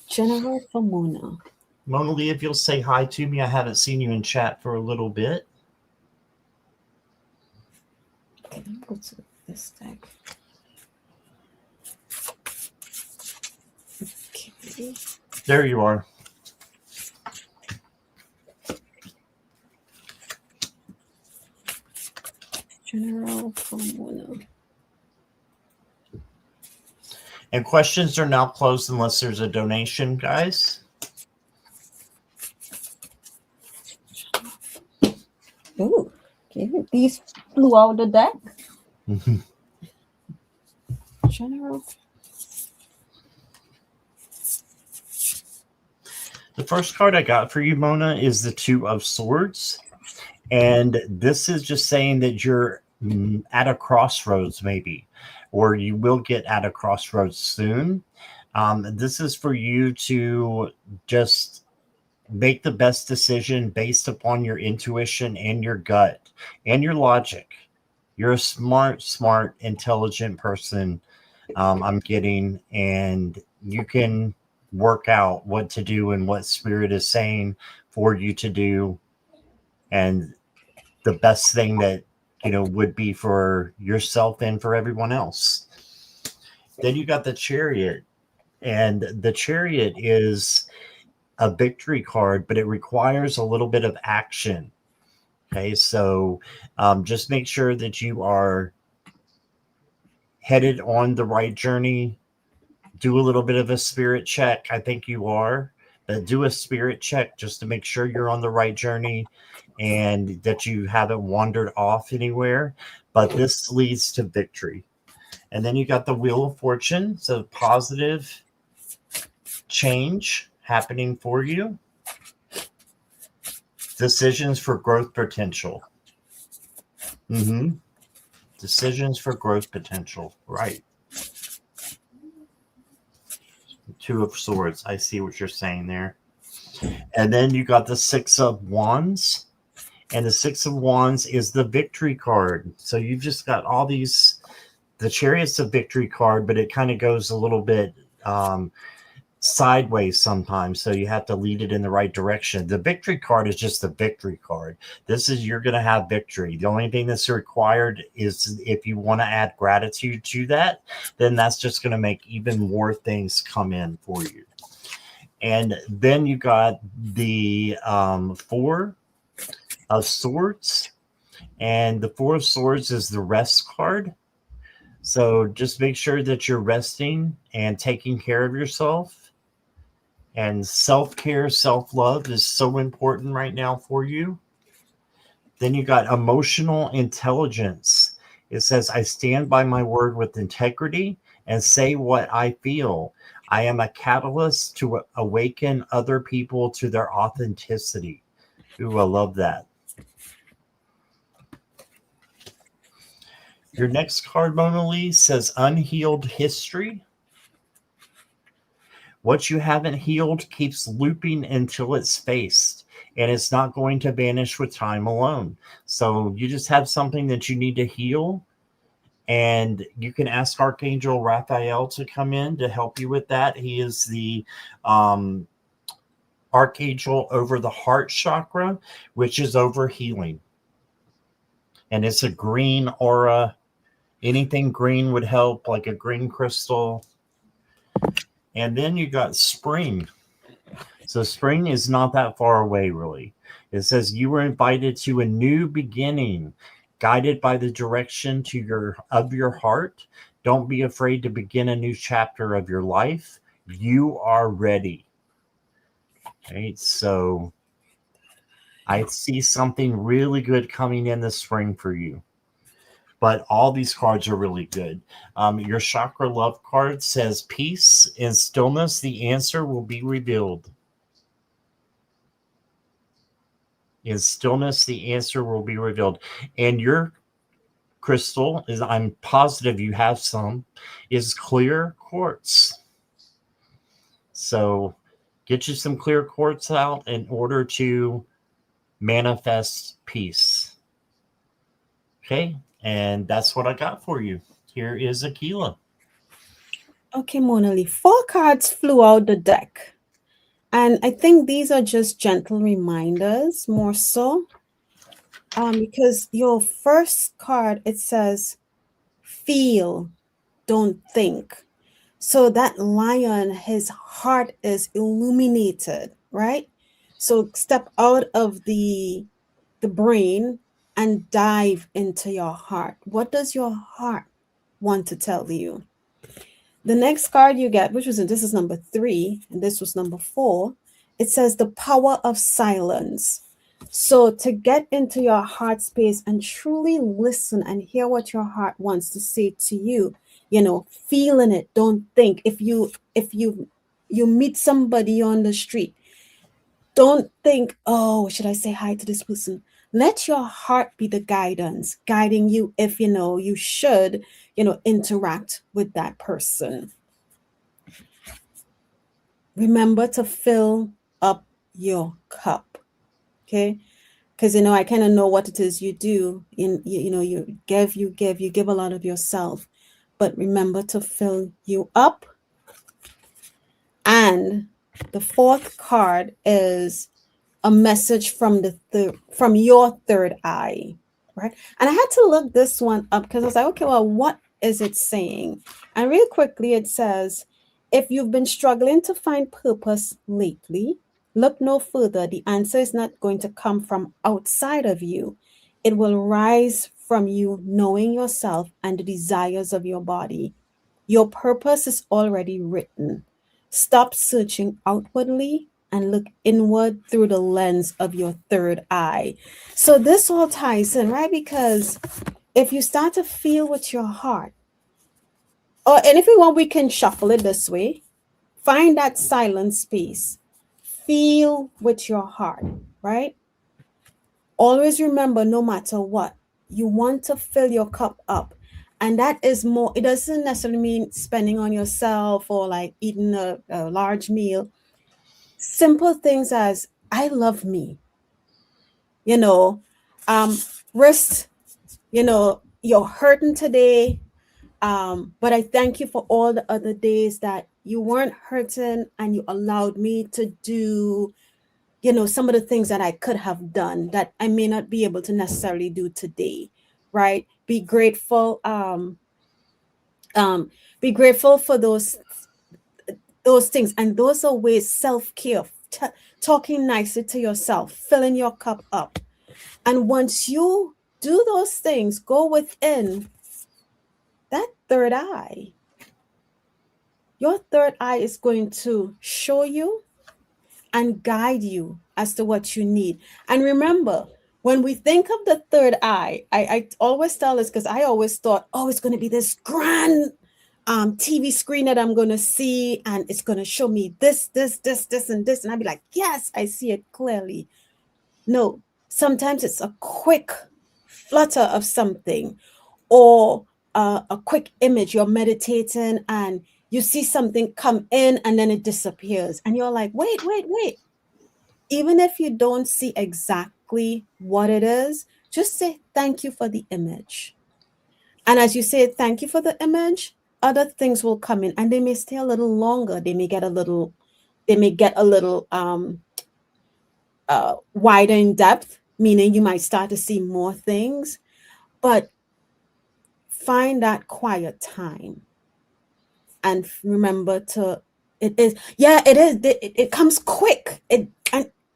General Pomona. Mona Lee, if you'll say hi to me, I haven't seen you in chat for a little bit. Okay, let me go to this deck. Okay. There you are. General Pomona. And questions are now closed unless there's a donation, guys. Ooh, okay. These flew out the deck. General. The first card I got for you, Mona, is the Two of Swords. And this is just saying that you're at a crossroads, maybe, or you will get at a crossroads soon. This is for you to just make the best decision based upon your intuition and your gut and your logic. You're a smart, intelligent person, I'm getting, and you can work out what to do and what spirit is saying for you to do. And the best thing that would be for yourself and for everyone else. Then you got the Chariot, and the Chariot is a victory card, but it requires a little bit of action. Okay, so just make sure that you are headed on the right journey. Do a little bit of a spirit check. I think you are, but do a spirit check just to make sure you're on the right journey and that you haven't wandered off anywhere. But this leads to victory. And then you got the Wheel of Fortune, so positive change happening for you. Decisions for growth potential. Decisions for growth potential. Right. Two of Swords. I see what you're saying there. And then you got the Six of Wands. And the Six of Wands is the victory card. So you've just got all these. The Chariot's a victory card, but it kind of goes a little bit sideways sometimes. So you have to lead it in the right direction. The victory card is just the victory card. This is, you're going to have victory. The only thing that's required is if you want to add gratitude to that, then that's just going to make even more things come in for you. And then you got the Four of Swords. And the Four of Swords is the rest card. So just make sure that you're resting and taking care of yourself. And self-care, self-love is so important right now for you. Then you got emotional intelligence. It says, I stand by my word with integrity and say what I feel. I am a catalyst to awaken other people to their authenticity. Ooh, I love that. Your next card, Mona Lee, says unhealed history. What you haven't healed keeps looping until it's faced, and it's not going to vanish with time alone. So you just have something that you need to heal, and you can ask Archangel Raphael to come in to help you with that. He is the archangel over the heart chakra, which is over healing. And it's a green aura. Anything green would help, like a green crystal. And then you got spring. So spring is not that far away, really. It says you were invited to a new beginning, guided by the direction of your heart. Don't be afraid to begin a new chapter of your life. You are ready. Okay, so I see something really good coming in the spring for you. but all these cards are really good. Your chakra love card says peace and stillness. The answer will be revealed. In stillness, the answer will be revealed. And your crystal is, I'm positive you have some, is clear quartz. So get you some clear quartz out in order to manifest peace. Okay, and that's what I got for you. Here is Aquila. Okay, Monali, 4 cards flew out the deck. And I think these are just gentle reminders, more so. Because your first card, it says, feel, don't think. So that lion, his heart is illuminated, right? So step out of the brain and dive into your heart. What does your heart want to tell you? The next card you get, this is number 3, and this was number 4. It says the power of silence. So to get into your heart space and truly listen and hear what your heart wants to say to you, feeling it, don't think. If you meet somebody on the street, don't think, oh, should I say hi to this person? Let your heart be the guidance, guiding you if you should, interact with that person. Remember to fill up your cup, okay? Because I kind of know what it is you do. You give a lot of yourself, but remember to fill you up. And the 4th card is a message from from your third eye, right? And I had to look this one up because I was like, okay, well, what is it saying? And real quickly, it says, if you've been struggling to find purpose lately, look no further. The answer is not going to come from outside of you. It will rise from you knowing yourself and the desires of your body. Your purpose is already written. Stop searching outwardly and look inward through the lens of your third eye. So this all ties in, right? Because if you start to feel with your heart, and if we want, we can shuffle it this way. Find that silent space. Feel with your heart, right? Always remember, no matter what, you want to fill your cup up. And that is more, it doesn't necessarily mean spending on yourself or like eating a large meal. Simple things as, I love me, rest, you're hurting today, but I thank you for all the other days that you weren't hurting and you allowed me to do, some of the things that I could have done that I may not be able to necessarily do today, right? Be grateful. Be grateful for those things. And those are ways, self-care, talking nicely to yourself, filling your cup up. And once you do those things, go within that third eye. Your third eye is going to show you and guide you as to what you need. And remember, when we think of the third eye, I always tell this because I always thought, oh, it's going to be this grand TV screen that I'm going to see, and it's going to show me this, and this. And I'd be like, yes, I see it clearly. No, sometimes it's a quick flutter of something, or a quick image. You're meditating and you see something come in and then it disappears. And you're like, wait. Even if you don't see exactly what it is, just say thank you for the image. And as you say thank you for the image, other things will come in and they may stay a little longer. They may get a little wider in depth, meaning you might start to see more things. But find that quiet time and remember it comes quick. And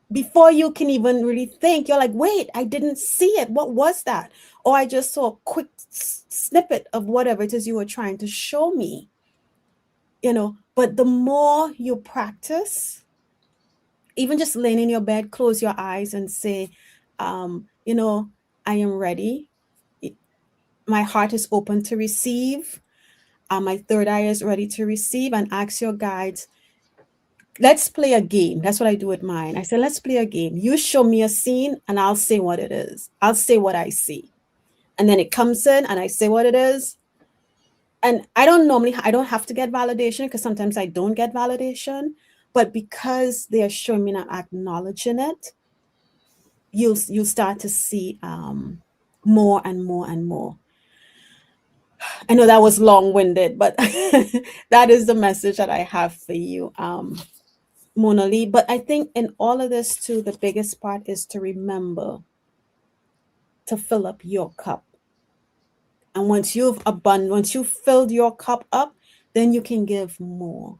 before you can even really think, you're like, wait, I didn't see it. What was that? Or I just saw a quick snippet of whatever it is you were trying to show me. But the more you practice, even just laying in your bed, close your eyes and say, I am ready. my heart is open to receive. My third eye is ready to receive, and ask your guides, let's play a game. That's what I do with mine. I say, let's play a game. You show me a scene and I'll say what it is. I'll say what I see. And then it comes in and I say what it is. And I don't have to get validation, because sometimes I don't get validation. But because they are showing me and acknowledging it, you'll start to see more and more and more. I know that was long-winded, but that is the message that I have for you, Mona Lee. But I think in all of this too, the biggest part is to remember to fill up your cup. And once you've filled your cup up, then you can give more.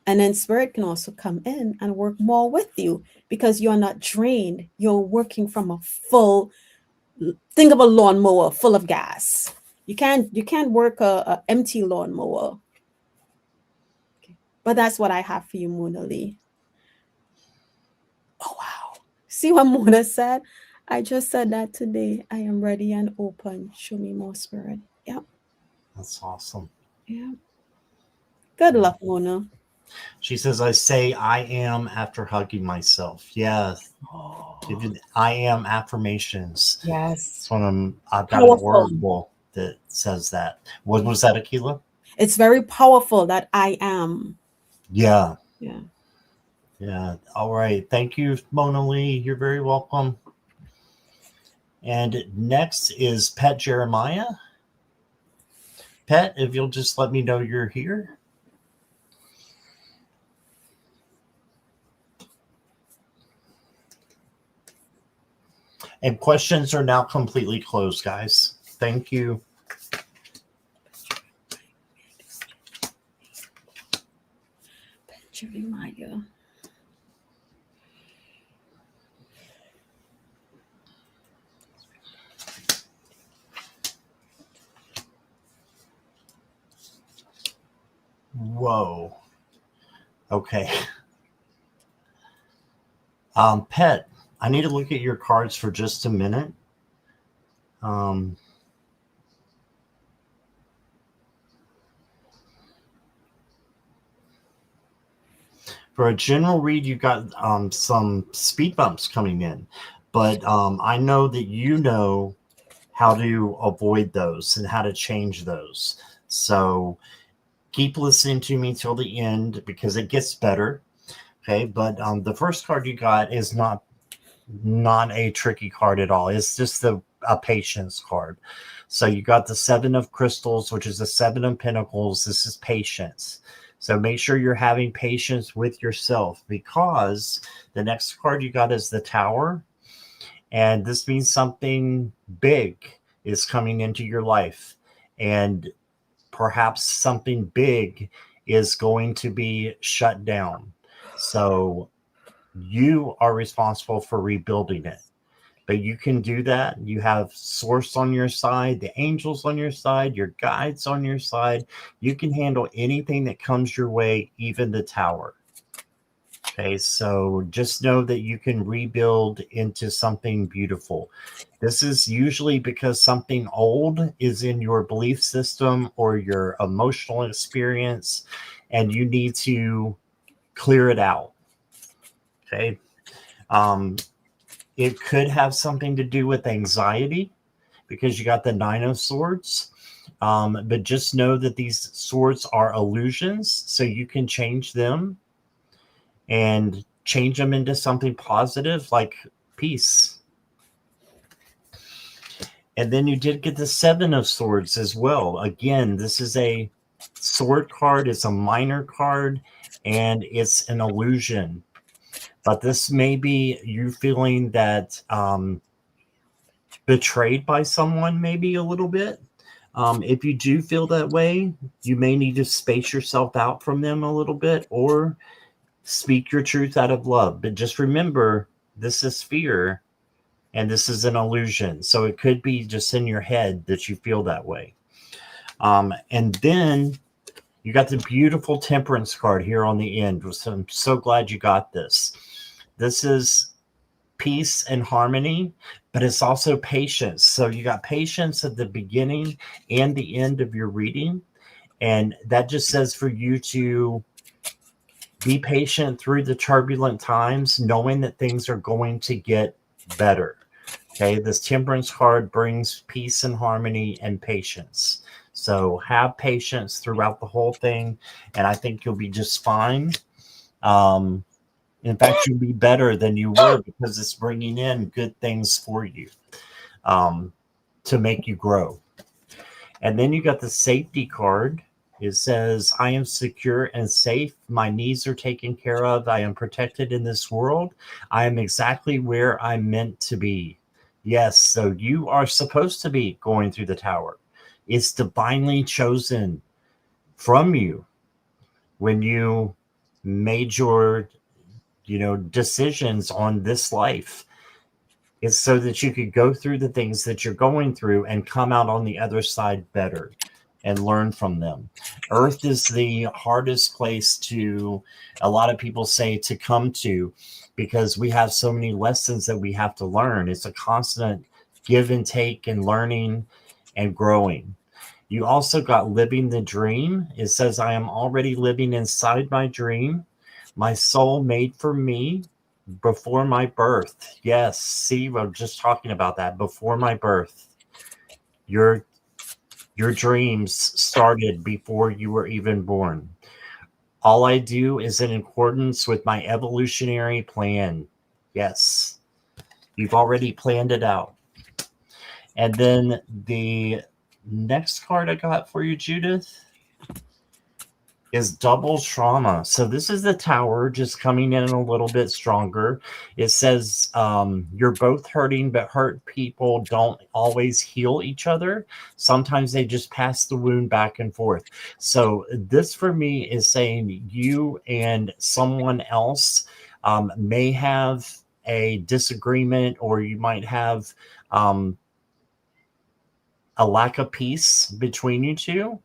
And then spirit can also come in and work more with you, because you're not drained. You're working from a full, think of a lawnmower full of gas. You can't work a empty lawnmower. Okay. But that's what I have for you, Mona Lee. Oh, wow. See what Mona said? I just said that today. I am ready and open. Show me more, spirit. Yep. That's awesome. Yeah. Good luck, Mona. She says, I say I am after hugging myself. Yes. Oh. I am affirmations. Yes. It's one I've got an oracle that says that. What was that, Akila? It's very powerful, that I am. Yeah. Yeah. Yeah. All right. Thank you, Mona Lee. You're very welcome. And next is Pet Jeremiah. Pet, if you'll just let me know you're here. And questions are now completely closed, guys. Thank you. Jeremiah. Whoa. Okay. Pet, I need to look at your cards for just a minute. For a general read, you got some speed bumps coming in, but I know that you know how to avoid those and how to change those. So keep listening to me till the end, because it gets better. Okay, but the first card you got is not a tricky card at all. It's just a patience card. So you got the Seven of Crystals, which is the Seven of Pentacles. This is patience. So make sure you're having patience with yourself, because the next card you got is the Tower. And this means something big is coming into your life. And perhaps something big is going to be shut down. So you are responsible for rebuilding it. But you can do that. You have Source on your side, the angels on your side, your guides on your side. You can handle anything that comes your way, even the Tower. Okay, so just know that you can rebuild into something beautiful. This is usually because something old is in your belief system or your emotional experience, and you need to clear it out. Okay. It could have something to do with anxiety, because you got the Nine of Swords. But just know that these swords are illusions, so you can change them and change them into something positive, like peace. And then you did get the Seven of Swords as well. Again, this is a sword card. It's a minor card, and it's an illusion. But this may be you feeling that betrayed by someone, maybe a little bit. If you do feel that way, you may need to space yourself out from them a little bit, or speak your truth out of love. But just remember, this is fear, and this is an illusion. So it could be just in your head that you feel that way. And then you got the beautiful Temperance card here on the end. So I'm so glad you got this. This is peace and harmony, but it's also patience. So you got patience at the beginning and the end of your reading. And that just says for you to be patient through the turbulent times, knowing that things are going to get better. Okay, this temperance card brings peace and harmony and patience. So have patience throughout the whole thing, and I think you'll be just fine. Um, in fact, you'll be better than you were because it's bringing in good things for you um, to make you grow. And then you got the safety card. It says, I am secure and safe. My needs are taken care of. I am protected in this world. I am exactly where I'm meant to be. Yes, so you are supposed to be going through the tower. It's divinely chosen from you when you made your, decisions on this life. It's so that you could go through the things that you're going through and come out on the other side better and learn from them. Earth is the hardest place to, a lot of people say, to come to, because we have so many lessons that we have to learn. It's a constant give and take and learning and growing. You also got living the dream. It says, I am already living inside my dream. My soul made for me before my birth. Yes, see, we're just talking about that. Before my birth, your dreams started before you were even born. All I do is in accordance with my evolutionary plan. Yes, you've already planned it out. And then the next card I got for you, Judith, is double trauma. So this is the tower just coming in a little bit stronger. It says you're both hurting, but hurt people don't always heal each other. Sometimes they just pass the wound back and forth. So this for me is saying you and someone else may have a disagreement, or you might have a lack of peace between you two.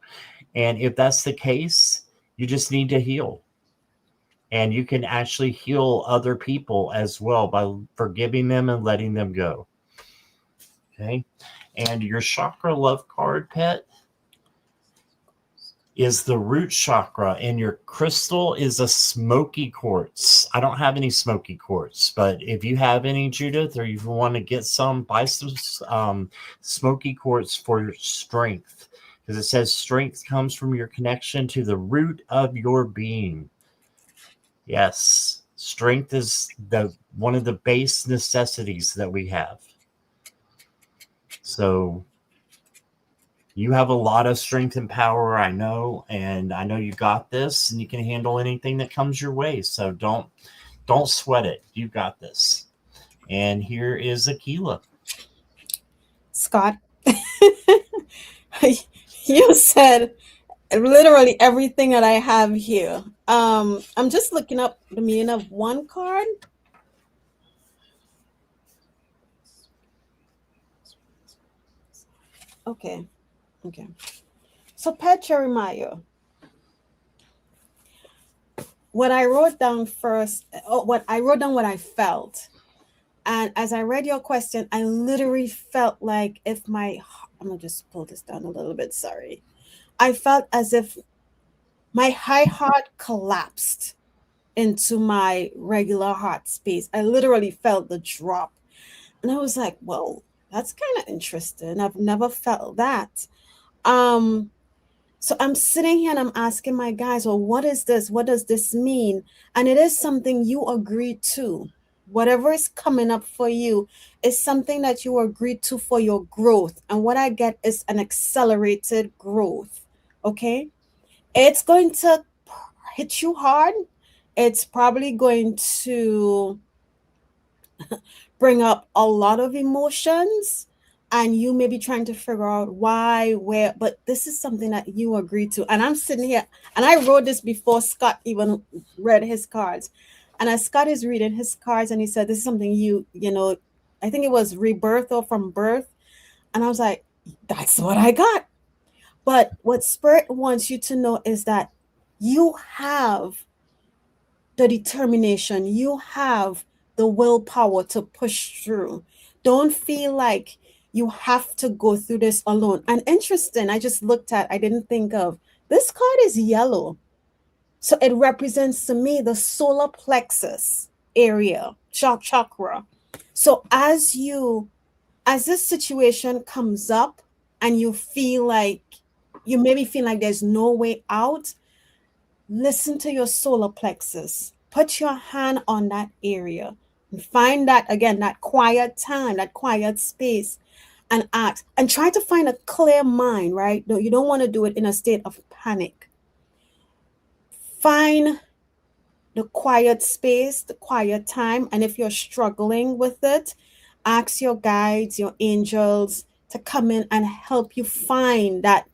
And if that's the case, you just need to heal. And you can actually heal other people as well by forgiving them and letting them go. Okay. And your chakra love card, pet, is the root chakra, and your crystal is a smoky quartz. I don't have any smoky quartz, but if you have any, Judith, or you want to get some, buy some smoky quartz for your strength, because it says strength comes from your connection to the root of your being. Yes, strength is one of the base necessities that we have. So you have a lot of strength and power, I know, and I know you got this, and you can handle anything that comes your way. So don't sweat it. You got this. And here is Aquila. Scott, you said literally everything that I have here. I'm just looking up the meaning of one card. Okay. So, Pet Jeremiah, what I wrote down first, what I felt. And as I read your question, I literally felt like I'm going to just pull this down a little bit. Sorry. I felt as if my high heart collapsed into my regular heart space. I literally felt the drop. And I was like, whoa, that's kind of interesting. I've never felt that. So I'm sitting here and I'm asking my guys, well, what is this? What does this mean? And it is something you agreed to. Whatever is coming up for you is something that you agreed to for your growth. And what I get is an accelerated growth. Okay. It's going to hit you hard. It's probably going to bring up a lot of emotions, and you may be trying to figure out why, where, but this is something that you agreed to. And I'm sitting here, and I wrote this before Scott even read his cards. And as Scott is reading his cards, and he said, this is something I think it was rebirth or from birth. And I was like, that's what I got. But what Spirit wants you to know is that you have the determination, you have the willpower to push through. Don't feel like you have to go through this alone. And interesting, I just looked at, I didn't think of, this card is yellow. So it represents to me the solar plexus area, chakra. So as this situation comes up and you maybe feel like there's no way out, listen to your solar plexus. Put your hand on that area and find that, again, that quiet time, that quiet space, and ask and try to find a clear mind, right? No, you don't want to do it in a state of panic. Find the quiet space, the quiet time. And if you're struggling with it, ask your guides, your angels to come in and help you find that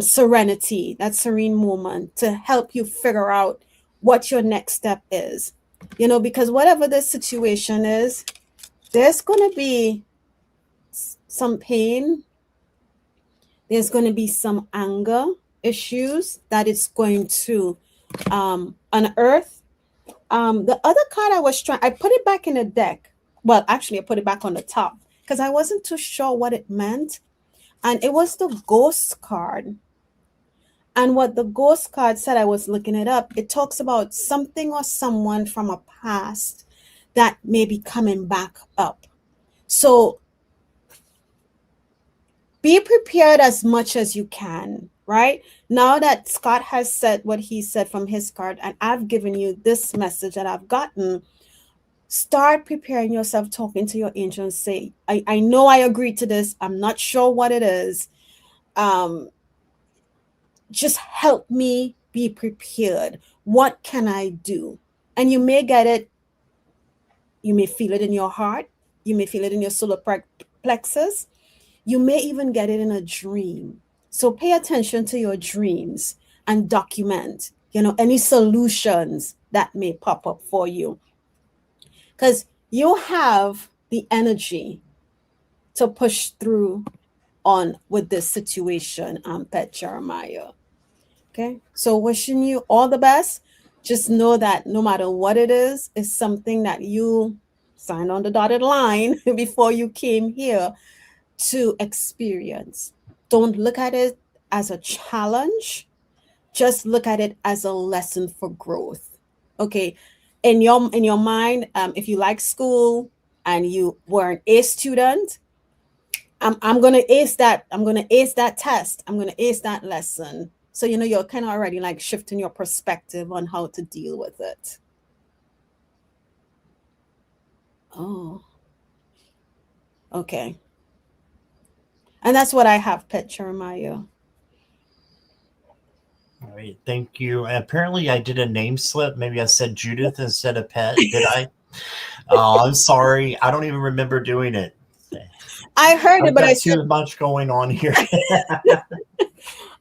serenity, that serene moment, to help you figure out what your next step is. Because whatever the situation is, there's going to be some pain. There's going to be some anger issues that it's going to unearth. The other card I put it back in the deck. Well, actually, I put it back on the top because I wasn't too sure what it meant. And it was the ghost card. And what the ghost card said, I was looking it up. It talks about something or someone from a past that may be coming back up. So be prepared as much as you can, right? Now that Scott has said what he said from his card, and I've given you this message that I've gotten, start preparing yourself, talking to your angels. Say, I know I agree to this. I'm not sure what it is. Just help me be prepared. What can I do? And you may get it. You may feel it in your heart. You may feel it in your solar plexus. You may even get it in a dream. So pay attention to your dreams and document, any solutions that may pop up for you. Because you have the energy to push through on with this situation, Pet Jeremiah. Okay, so wishing you all the best. Just know that no matter what it is, it's something that you signed on the dotted line before you came here to experience. Don't look at it as a challenge. Just look at it as a lesson for growth. Okay, in your mind, if you like school and you were an A student, I'm gonna ace that. I'm gonna ace that test. I'm gonna ace that lesson. So you're kind of already like shifting your perspective on how to deal with it. Oh, okay. And that's what I have, Pet Jeremiah. All right, thank you. Apparently, I did a name slip. Maybe I said Judith instead of Pet. Did I? Oh, I'm sorry. I don't even remember doing it. I heard it, but I said too much going on here.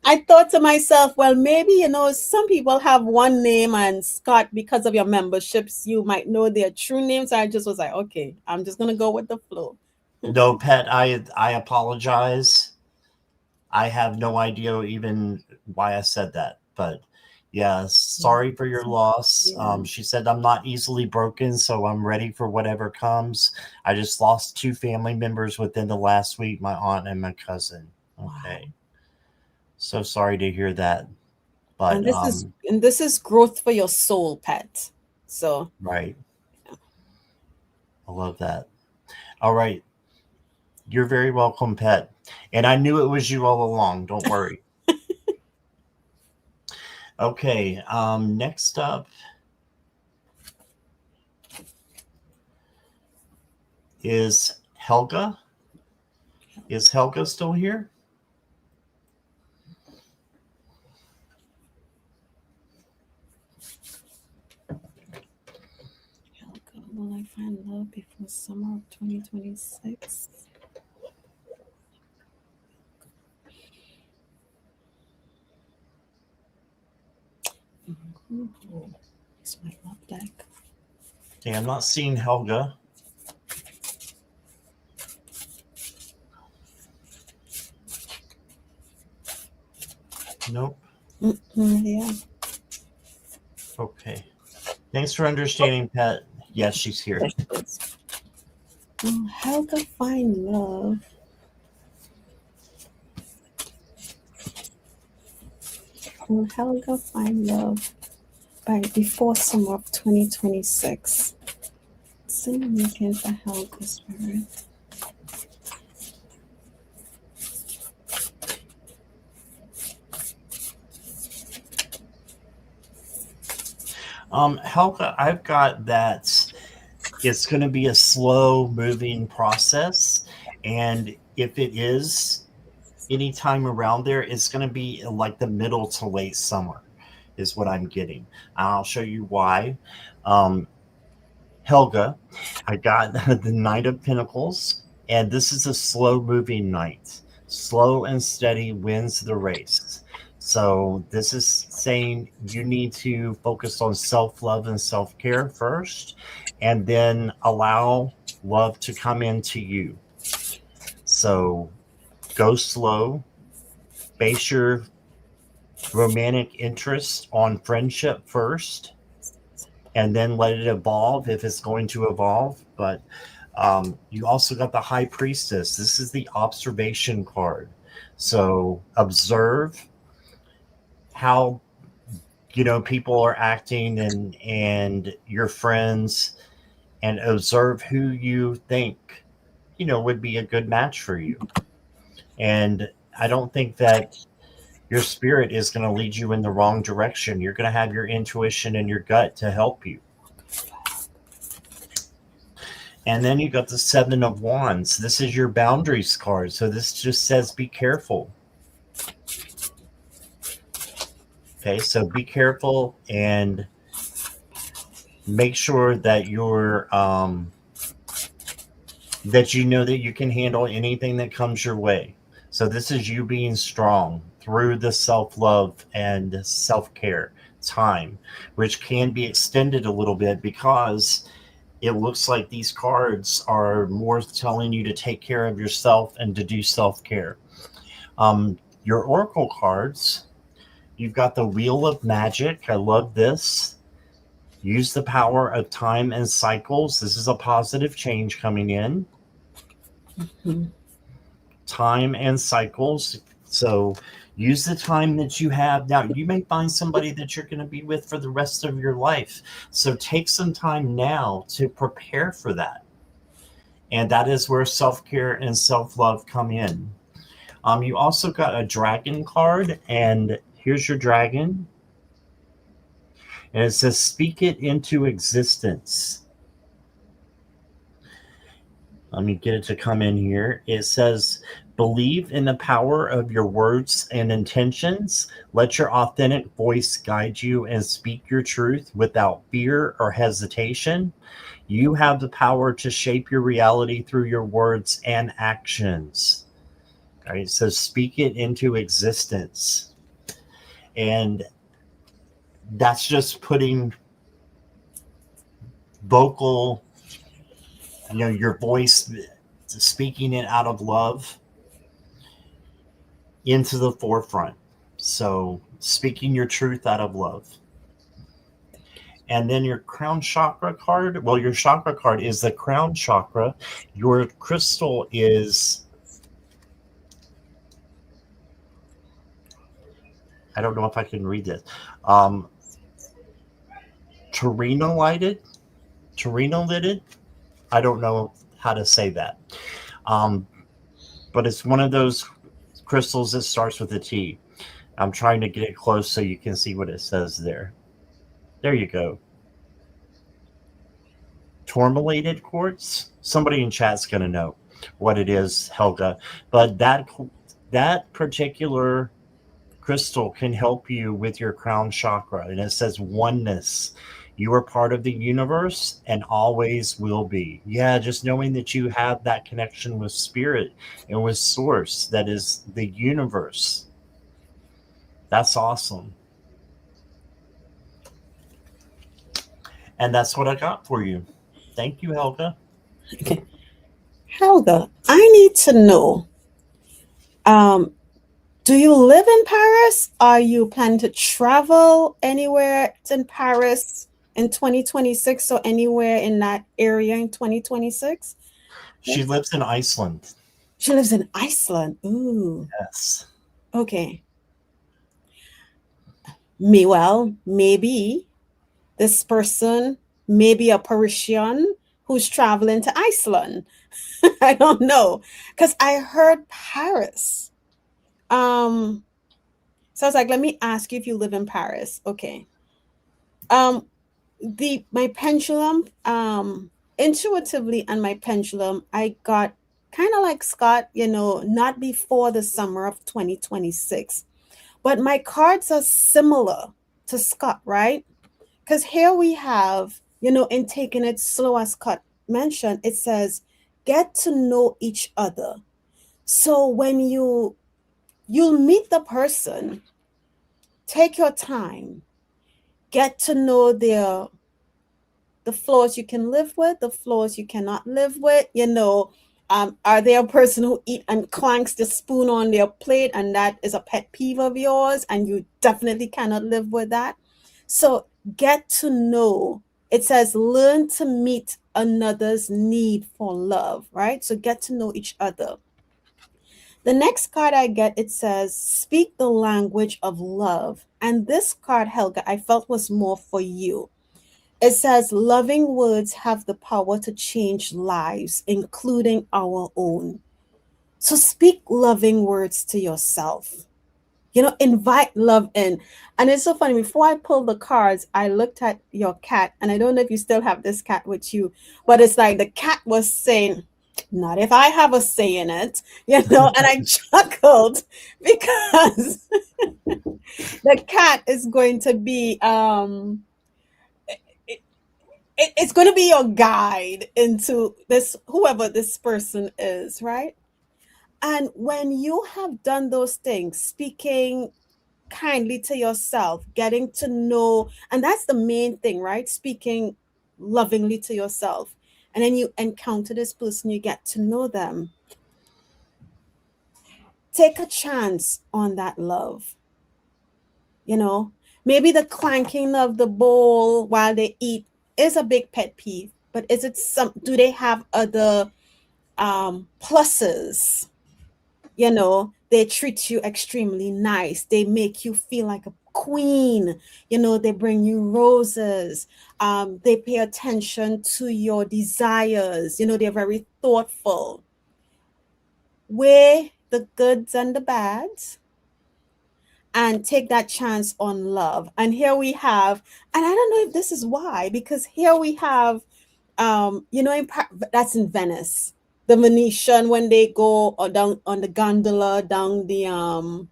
I thought to myself, well, maybe, some people have one name, and Scott, because of your memberships, you might know their true names. So I just was like, okay, I'm just going to go with the flow. No, Pet, I apologize. I have no idea even why I said that, but yeah, sorry for your loss. Yeah. She said, I'm not easily broken, so I'm ready for whatever comes. I just lost 2 family members within the last week, my aunt and my cousin. Okay. Wow. So sorry to hear that. But and this is growth for your soul, Pet. So right. Yeah. I love that. All right. You're very welcome, Pet. And I knew it was you all along. Don't worry. Okay. Next up is Helga. Is Helga still here? Helga, will I find love before summer of 2026? It's my love deck. Okay, I'm not seeing Helga. Nope. Yeah. Okay. Thanks for understanding, Pet. Yes, she's here. There she is. Oh, Helga find love. Will Helga find love by before summer of 2026? Send weekend for Helga spirit. Helga, I've got that it's going to be a slow moving process. And if it is any time around there, it's going to be like the middle to late summer, is what I'm getting. I'll show you why. Um, Helga, I got the Knight of Pentacles, and this is a slow moving knight. Slow and steady wins the race. So this is saying you need to focus on self-love and self-care first, and then allow love to come into you. So go slow, base your romantic interest on friendship first, and then let it evolve if it's going to evolve. But you also got the High Priestess. This is the observation card. So observe how people are acting and your friends, and observe who you think would be a good match for you. And I don't think that your spirit is going to lead you in the wrong direction. You're going to have your intuition and your gut to help you. And then you got the Seven of Wands. This is your boundaries card. So this just says be careful. Okay, so be careful and make sure that you're that you know that you can handle anything that comes your way. So this is you being strong through the self-love and self-care time, which can be extended a little bit because it looks like these cards are more telling you to take care of yourself and to do self-care. Your oracle cards, you've got the Wheel of Magic. I love this. Use the power of time and cycles. This is a positive change coming in. Mhm. Time and cycles. So use the time that you have now. You may find somebody that you're going to be with for the rest of your life. So take some time now to prepare for that. And that is where self-care and self-love come in. You also got a dragon card, and here's your dragon. And it says, speak it into existence. Let me get it to come in here. It says, believe in the power of your words and intentions. Let your authentic voice guide you and speak your truth without fear or hesitation. You have the power to shape your reality through your words and actions. All right, so speak it into existence. And that's just putting vocal, your voice, speaking it out of love into the forefront. So speaking your truth out of love. And then your crown chakra card. Well, your chakra card is the crown chakra. Your crystal is, I don't know if I can read this. Terrenolite. I don't know how to say that. But it's one of those crystals that starts with a T. I'm trying to get it close so you can see what it says there. There you go. Tourmalated quartz. Somebody in chat's going to know what it is, Helga. But that particular crystal can help you with your crown chakra. And it says oneness. You are part of the universe and always will be. Yeah, just knowing that you have that connection with spirit and with source, that is the universe. That's awesome. And that's what I got for you. Thank you, Helga. Okay. Helga, I need to know, do you live in Paris? Are you planning to travel anywhere in Paris? in 2026. So anywhere in that area in 2026. She lives in Iceland. She lives in Iceland. Ooh. Yes. Okay. Maybe this person may be a Parisian who's traveling to Iceland. I don't know. Because I heard Paris. Um, so I was like, let me ask you if you live in Paris. Okay. Um, my pendulum, intuitively and my pendulum, I got kind of like Scott, not before the summer of 2026. But my cards are similar to Scott, right? Because here we have, in taking it slow, as Scott mentioned, it says, get to know each other. So when you'll meet the person, take your time, get to know the flaws you can live with, the flaws you cannot live with. Are they a person who eat and clanks the spoon on their plate, and that is a pet peeve of yours, and you definitely cannot live with that? So get to know. It says learn to meet another's need for love, right? So get to know each other. The next card I get, it says speak the language of love. And this card, Helga, I felt was more for you. It says loving words have the power to change lives, including our own. So speak loving words to yourself. Invite love in. And it's so funny. Before I pulled the cards, I looked at your cat, and I don't know if you still have this cat with you, but it's like the cat was saying, not if I have a say in it, and I chuckled because the cat is going to be it's going to be your guide into this, whoever this person is, right? And when you have done those things, speaking kindly to yourself, getting to know, and that's the main thing, right? Speaking lovingly to yourself. And then you encounter this person, you get to know them. Take a chance on that love. Maybe the clanking of the bowl while they eat is a big pet peeve, but do they have other pluses? They treat you extremely nice. They make you feel like a queen. They bring you roses. They pay attention to your desires. They're very thoughtful. Weigh the goods and the bads and take that chance on love. And here we have, and I don't know if this is why, because here we have, that's in Venice. The Venetian, when they go down on the gondola, down the I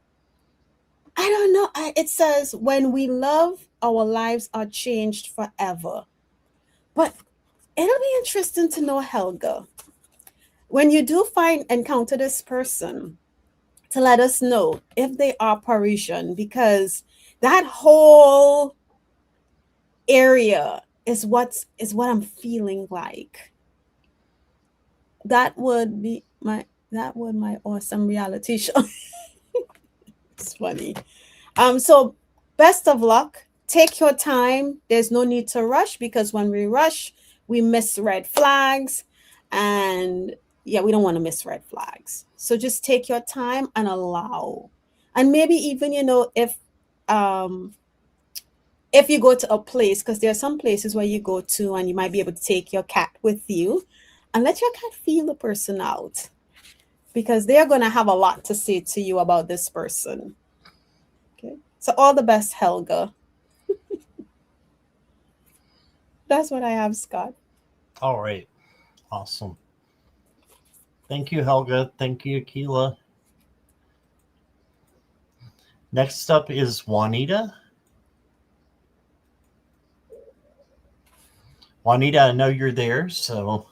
don't know. It says when we love, our lives are changed forever. But it'll be interesting to know, Helga, when you do encounter this person, to let us know if they are Parisian, because that whole area is what I'm feeling like. That would my awesome reality show. It's funny. So best of luck. Take your time. There's no need to rush, because when we rush, we miss red flags. And yeah, we don't want to miss red flags. So just take your time and allow. And maybe even, if you go to a place, because there are some places where you go to and you might be able to take your cat with you and let your cat feel the person out, because they're going to have a lot to say to you about this person. Okay. So all the best, Helga. That's what I have, Scott. All right. Awesome. Thank you, Helga. Thank you, Akila. Next up is Juanita. Juanita, I know you're there, so.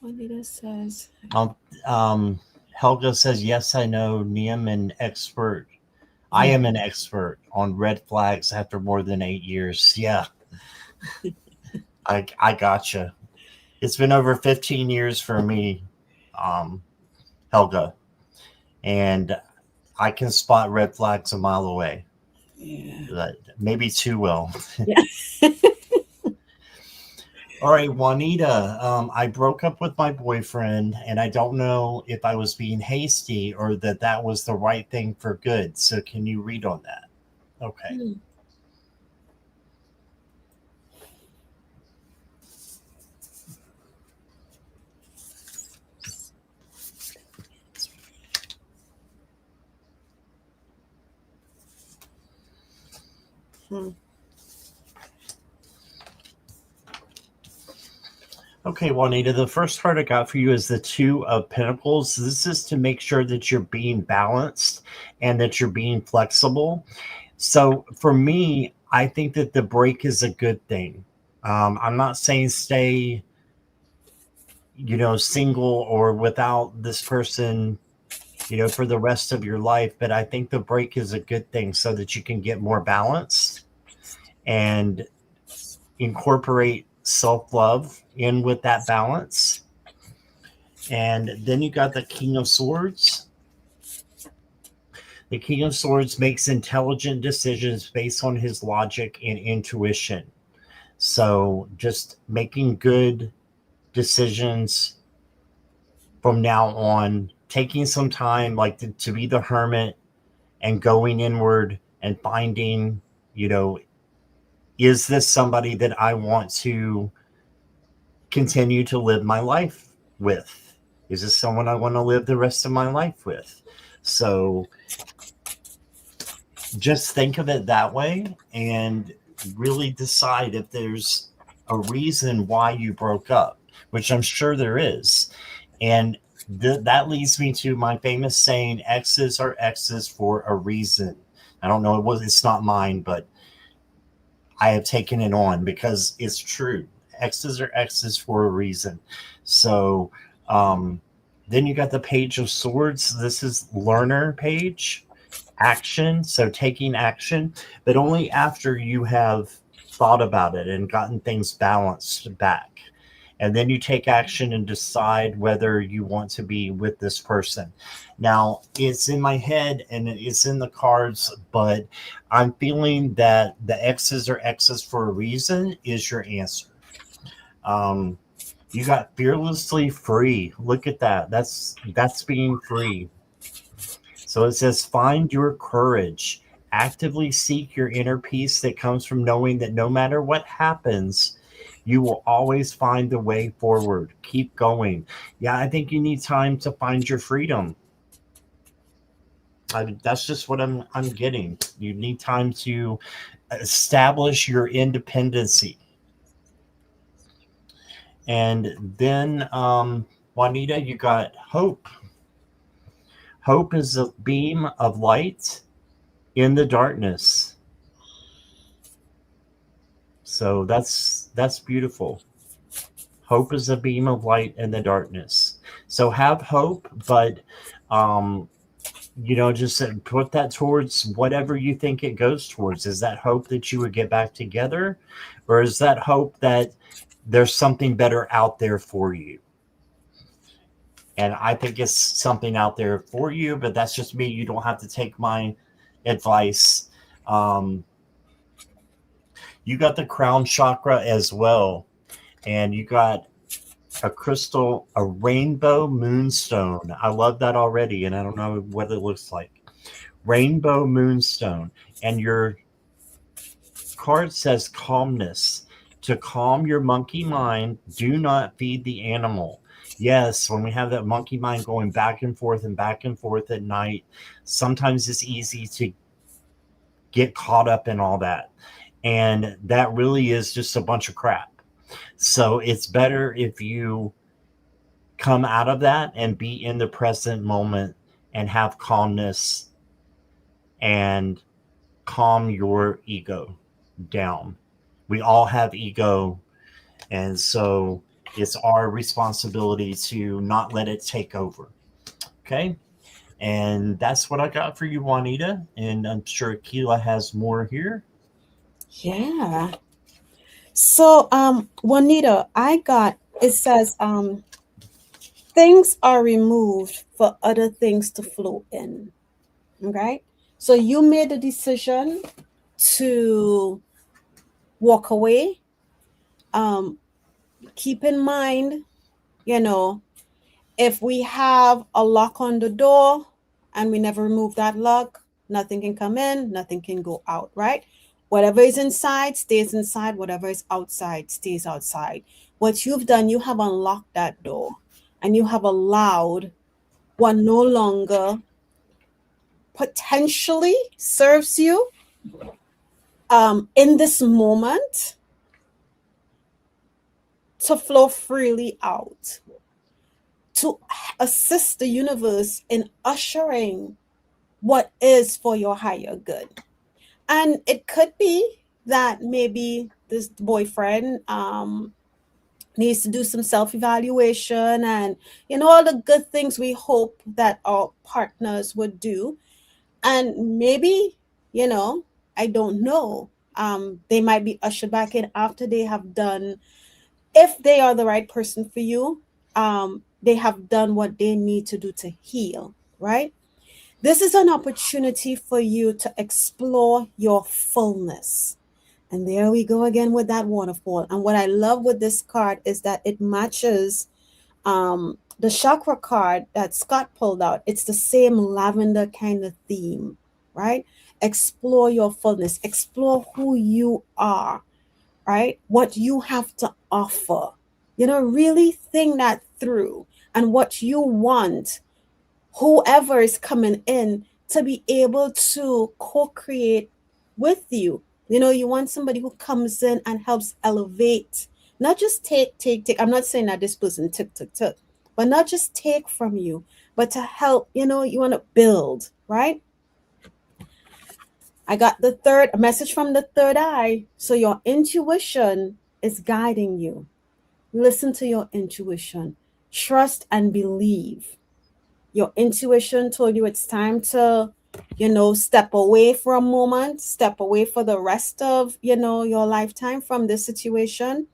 Juanita says. Helga says, yes, I know. I am an expert on red flags after more than 8 years. Yeah. I gotcha. It's been over 15 years for me, Helga. And I can spot red flags a mile away. Yeah. Maybe too well. Yeah. All right, Juanita, I broke up with my boyfriend, and I don't know if I was being hasty or that was the right thing for good. So, can you read on that? Okay. Hmm. Hmm. Okay, Juanita, the first card I got for you is the Two of Pentacles. This is to make sure that you're being balanced and that you're being flexible. So, for me, I think that the break is a good thing. I'm not saying stay, single or without this person, for the rest of your life. But I think the break is a good thing so that you can get more balanced and incorporate self love in with that balance. And then you got the King of Swords. The King of Swords makes intelligent decisions based on his logic and intuition. So just making good decisions from now on, taking some time, like to be the hermit and going inward and finding, you know, is this somebody that I want to continue to live my life with? Is this someone I want to live the rest of my life with? So just think of it that way and really decide if there's a reason why you broke up, which I'm sure there is. And that leads me to my famous saying, exes are exes for a reason. I don't know, it's not mine, but I have taken it on because it's true. X's are X's for a reason. So then you got the Page of Swords. This is learner page, action. So taking action, but only after you have thought about it and gotten things balanced back. And then you take action and decide whether you want to be with this person. Now, it's in my head and it's in the cards, but I'm feeling that the X's are X's for a reason is your answer. Um, you got fearlessly free. Look at that. That's being free. So it says, find your courage. Actively seek your inner peace that comes from knowing that no matter what happens, you will always find the way forward. Keep going. Yeah, I think you need time to find your freedom. That's just what I'm getting. You need time to establish your independency. And then, Juanita, you got hope. Hope is a beam of light in the darkness. So that's beautiful. Hope is a beam of light in the darkness. So have hope, but um, just put that towards whatever you think it goes towards. Is that hope that you would get back together, or is that hope that there's something better out there for you? And I think it's something out there for you, but that's just me. You don't have to take my advice. Um, you got the crown chakra as well, and you got a crystal, a rainbow moonstone. I love that already, and I don't know what it looks like. Rainbow moonstone, and your card says calmness. To calm your monkey mind, do not feed the animal. Yes, when we have that monkey mind going back and forth at night, sometimes it's easy to get caught up in all that. And that really is just a bunch of crap. So it's better if you come out of that and be in the present moment and have calmness and calm your ego down. We all have ego, and so it's our responsibility to not let it take over. Okay. And that's what I got for you, Juanita. And I'm sure Keela has more here. Yeah. So, Juanita, I got it says, things are removed for other things to flow in. Okay. So you made a decision to walk away. Keep in mind, you know, if we have a lock on the door and we never remove that lock, nothing can come in, nothing can go out, right? Whatever is inside stays inside, whatever is outside stays outside. What you've done, you have unlocked that door and you have allowed what no longer potentially serves you in this moment to flow freely out, to assist the universe in ushering what is for your higher good. And it could be that maybe this boyfriend needs to do some self-evaluation and all the good things we hope that our partners would do. And maybe, you know, I don't know. They might be ushered back in after they have done, if they are the right person for you, they have done what they need to do to heal, right? This is an opportunity for you to explore your fullness. And there we go again with that waterfall. And what I love with this card is that it matches the chakra card that Scott pulled out. It's the same lavender kind of theme, right? Explore your fullness, explore who you are, right? What you have to offer. Really think that through and what you want whoever is coming in to be able to co-create with you. You want somebody who comes in and helps elevate, not just take. I'm not saying that this person took, but not just take from you, but to help, you want to build, right? I got a message from the third eye. So your intuition is guiding you. Listen to your intuition. Trust and believe. Your intuition told you it's time to, step away for a moment, step away for the rest of, your lifetime from this situation.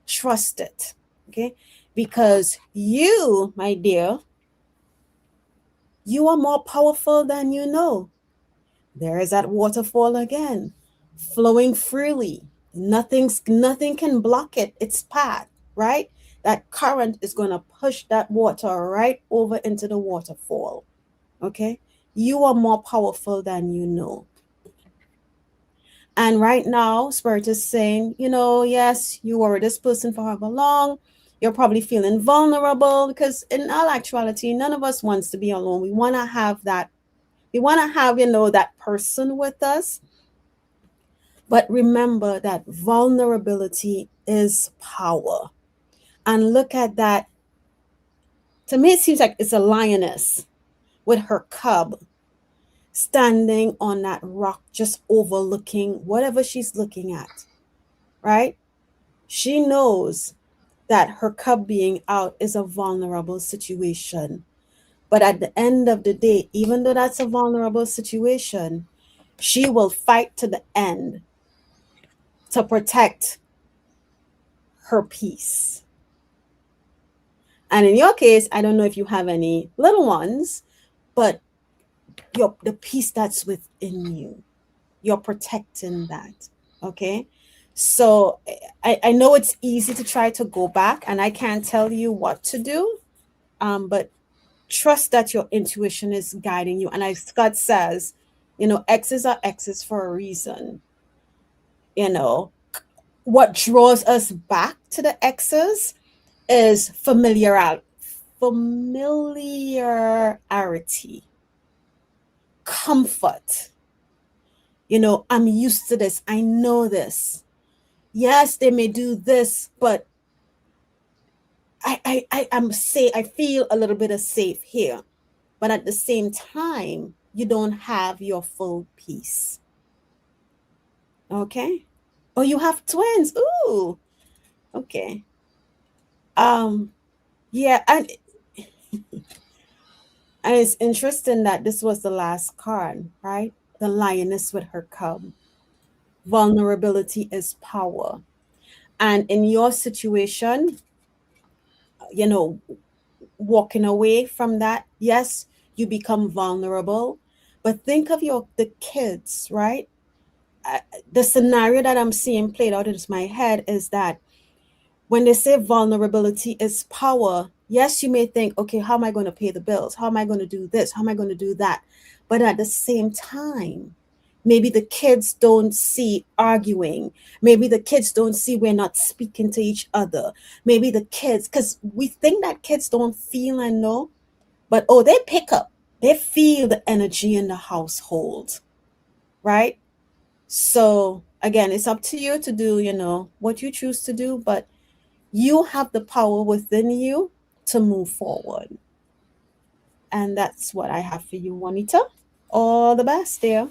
Trust it. Okay. Because you, my dear, you are more powerful than you know. There is that waterfall again, flowing freely. Nothing can block it. Its path, right? That current is going to push that water right over into the waterfall. Okay? You are more powerful than you know. And right now, Spirit is saying, yes, you were this person for however long. You're probably feeling vulnerable because in all actuality, none of us wants to be alone. We want to have that. We want to have, that person with us. But remember that vulnerability is power. And look at that. To me, it seems like it's a lioness with her cub standing on that rock, just overlooking whatever she's looking at, right? She knows that her cub being out is a vulnerable situation. But at the end of the day, even though that's a vulnerable situation, she will fight to the end to protect her peace. And in your case, I don't know if you have any little ones, but the peace that's within you, you're protecting that. Okay. So I know it's easy to try to go back and I can't tell you what to do. But trust that your intuition is guiding you. And as Scott says, X's are X's for a reason. What draws us back to the X's is familiarity, comfort. I'm used to this. I know this. Yes, they may do this, but I'm safe. I feel a little bit of safe here. But at the same time, you don't have your full peace. Okay. Oh, you have twins. Ooh. Okay. Yeah, and it's interesting that this was the last card, right? The lioness with her cub. Vulnerability is power. And in your situation, walking away from that, yes, you become vulnerable. But think of the kids, right? the scenario that I'm seeing played out in my head is that when they say vulnerability is power, yes, you may think, okay, how am I going to pay the bills? How am I going to do this? How am I going to do that? But at the same time, maybe the kids don't see arguing. Maybe the kids don't see we're not speaking to each other. Maybe the kids, because we think that kids don't feel and know, but oh, they pick up, they feel the energy in the household, right? So again, it's up to you to do, what you choose to do, but you have the power within you to move forward. And that's what I have for you, Juanita. All the best, dear.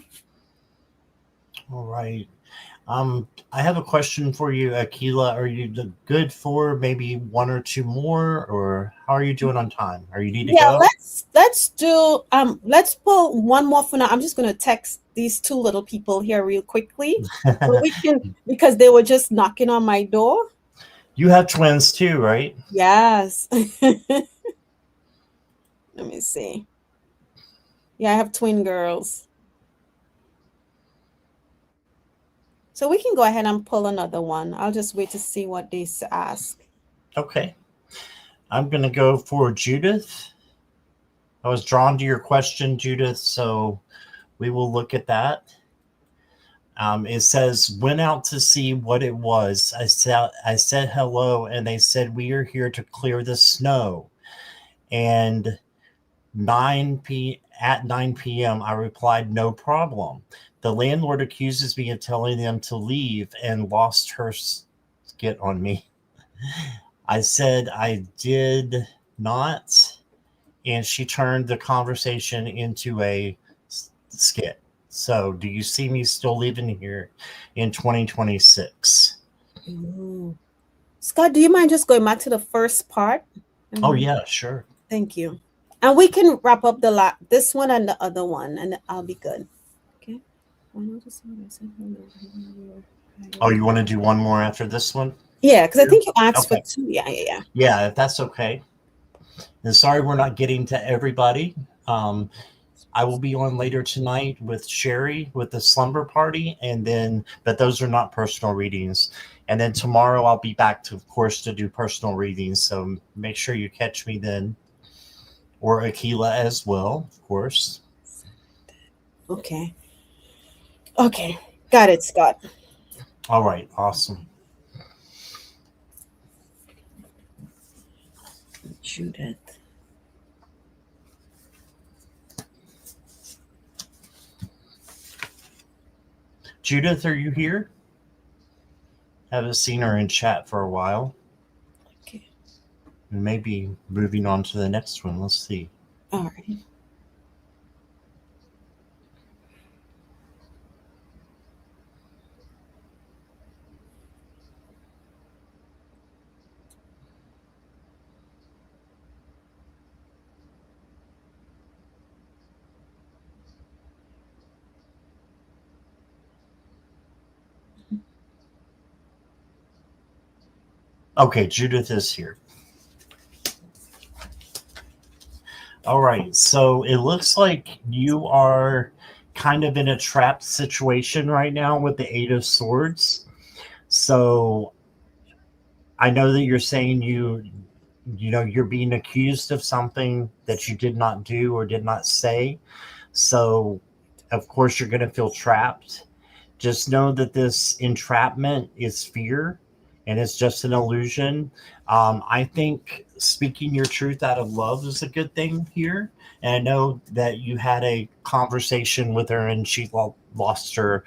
All right. I have a question for you, Akila. Are you good for maybe one or two more, or how are you doing on time? Are you need to Yeah, go? let's pull one more for now. I'm just gonna text these two little people here real quickly. So we can, because they were just knocking on my door. You have twins too, right? Yes. Let me see. Yeah, I have twin girls. So we can go ahead and pull another one. I'll just wait to see what they ask. Okay. I'm going to go for Judith. I was drawn to your question, Judith, so we will look at that. It says, went out to see what it was. I said hello, and they said, we are here to clear the snow. And at 9 p.m., I replied, no problem. The landlord accuses me of telling them to leave and lost her skit on me. I said I did not, and she turned the conversation into a skit. So, do you see me still living here in 2026? Ooh. Scott, do you mind just going back to the first part? Oh, yeah, sure. Thank you. And we can wrap up this one and the other one, and I'll be good. Okay. Oh, you want to do one more after this one? Yeah, because I think you asked Okay. for two. Yeah. Yeah, if that's okay. And sorry we're not getting to everybody. I will be on later tonight with Sherry with the slumber party, but those are not personal readings. And then tomorrow I'll be back to, of course, to do personal readings. So make sure you catch me then, or Akila as well, of course. Okay. Got it, Scott. All right, awesome. Judith. Judith, are you here? Haven't seen her in chat for a while. Okay. We may be moving on to the next one. Let's see. All right. Okay, Judith is here. All right, so it looks like you are kind of in a trapped situation right now with the Eight of Swords. So I know that you're saying you're being accused of something that you did not do or did not say. So of course you're going to feel trapped. Just know that this entrapment is fear and it's just an illusion. I think speaking your truth out of love is a good thing here. And I know that you had a conversation with her and she lost her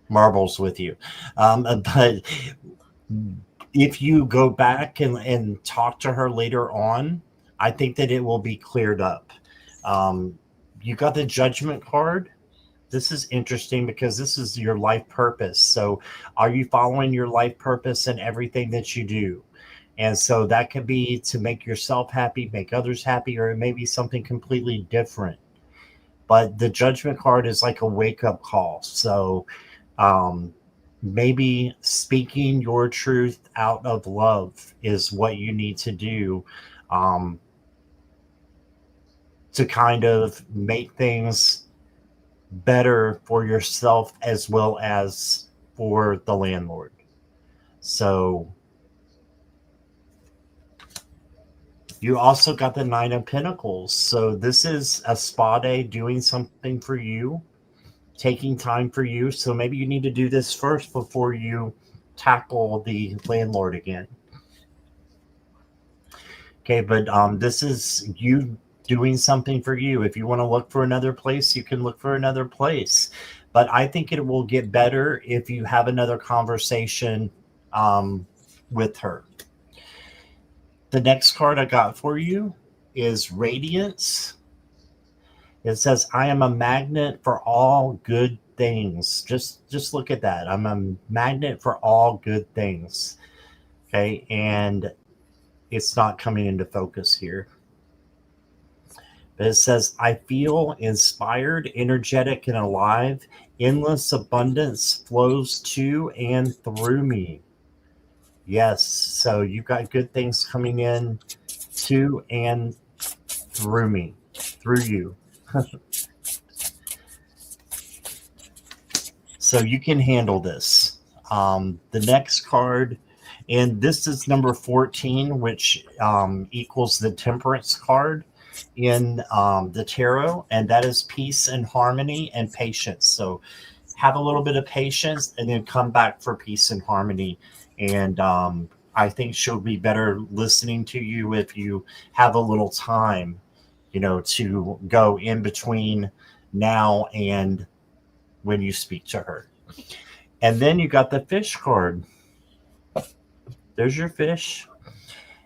marbles with you. But if you go back and talk to her later on, I think that it will be cleared up. You got the Judgment card. This is interesting because this is your life purpose. So are you following your life purpose in everything that you do? And so that could be to make yourself happy, make others happy, or it may be something completely different. But the Judgment card is like a wake-up call. So maybe speaking your truth out of love is what you need to do to kind of make things better for yourself as well as for the landlord. So you also got the Nine of Pentacles. So this is a spa day doing something for you, taking time for you. So maybe you need to do this first before you tackle the landlord again. Okay, but this is you doing something for you. If you want to look for another place, you can look for another place. But I think it will get better if you have another conversation with her. The next card I got for you is Radiance. It says, I am a magnet for all good things. Just look at that. I'm a magnet for all good things. Okay, and it's not coming into focus here. But it says, I feel inspired, energetic, and alive. Endless abundance flows to and through me. Yes, so you've got good things coming in to and through me, through you. So you can handle this. The next card, and this is number 14, which equals the Temperance card in the tarot, and that is peace and harmony and patience. So have a little bit of patience and then come back for peace and harmony. And I think she'll be better listening to you if you have a little time, to go in between now and when you speak to her. And then you got the Fish card. There's your fish.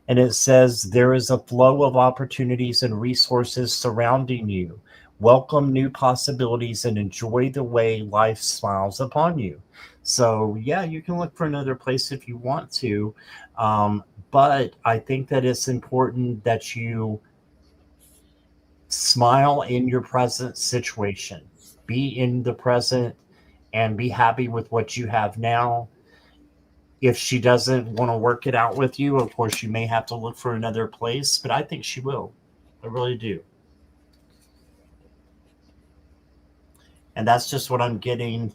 And it says, there is a flow of opportunities and resources surrounding you. Welcome new possibilities and enjoy the way life smiles upon you. So, yeah, you can look for another place if you want to. But I think that it's important that you smile in your present situation. Be in the present and be happy with what you have now. If she doesn't want to work it out with you, of course, you may have to look for another place, but I think she will. I really do. And that's just what I'm getting,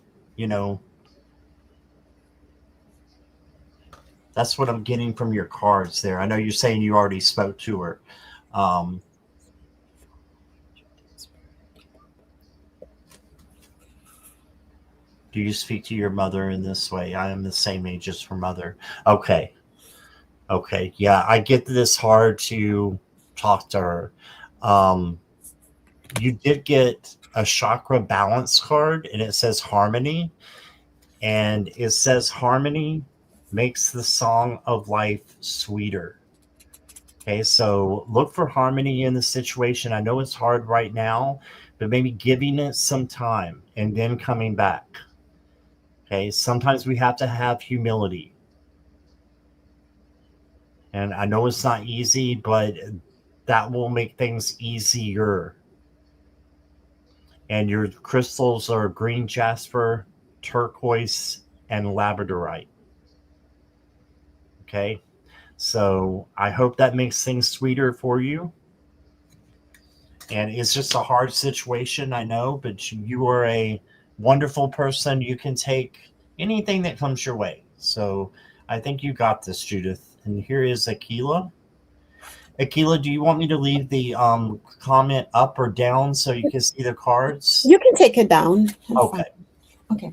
that's what I'm getting from your cards there. I know you're saying you already spoke to her. Do you speak to your mother in this way? I am the same age as her mother. Okay. Okay. Yeah, I get that it's hard to talk to her. You did get a chakra balance card, and it says harmony. And it says harmony makes the song of life sweeter. Okay, so look for harmony in the situation. I know it's hard right now, but maybe giving it some time and then coming back. Okay, sometimes we have to have humility. And I know it's not easy, but that will make things easier. And your crystals are green jasper, turquoise, and labradorite. Okay, so I hope that makes things sweeter for you. And it's just a hard situation, I know, but you are a wonderful person. You can take anything that comes your way. So I think you got this, Judith. And here is Aquila. Aquila, do you want me to leave the comment up or down so you can see the cards? You can take it down. Okay. Okay.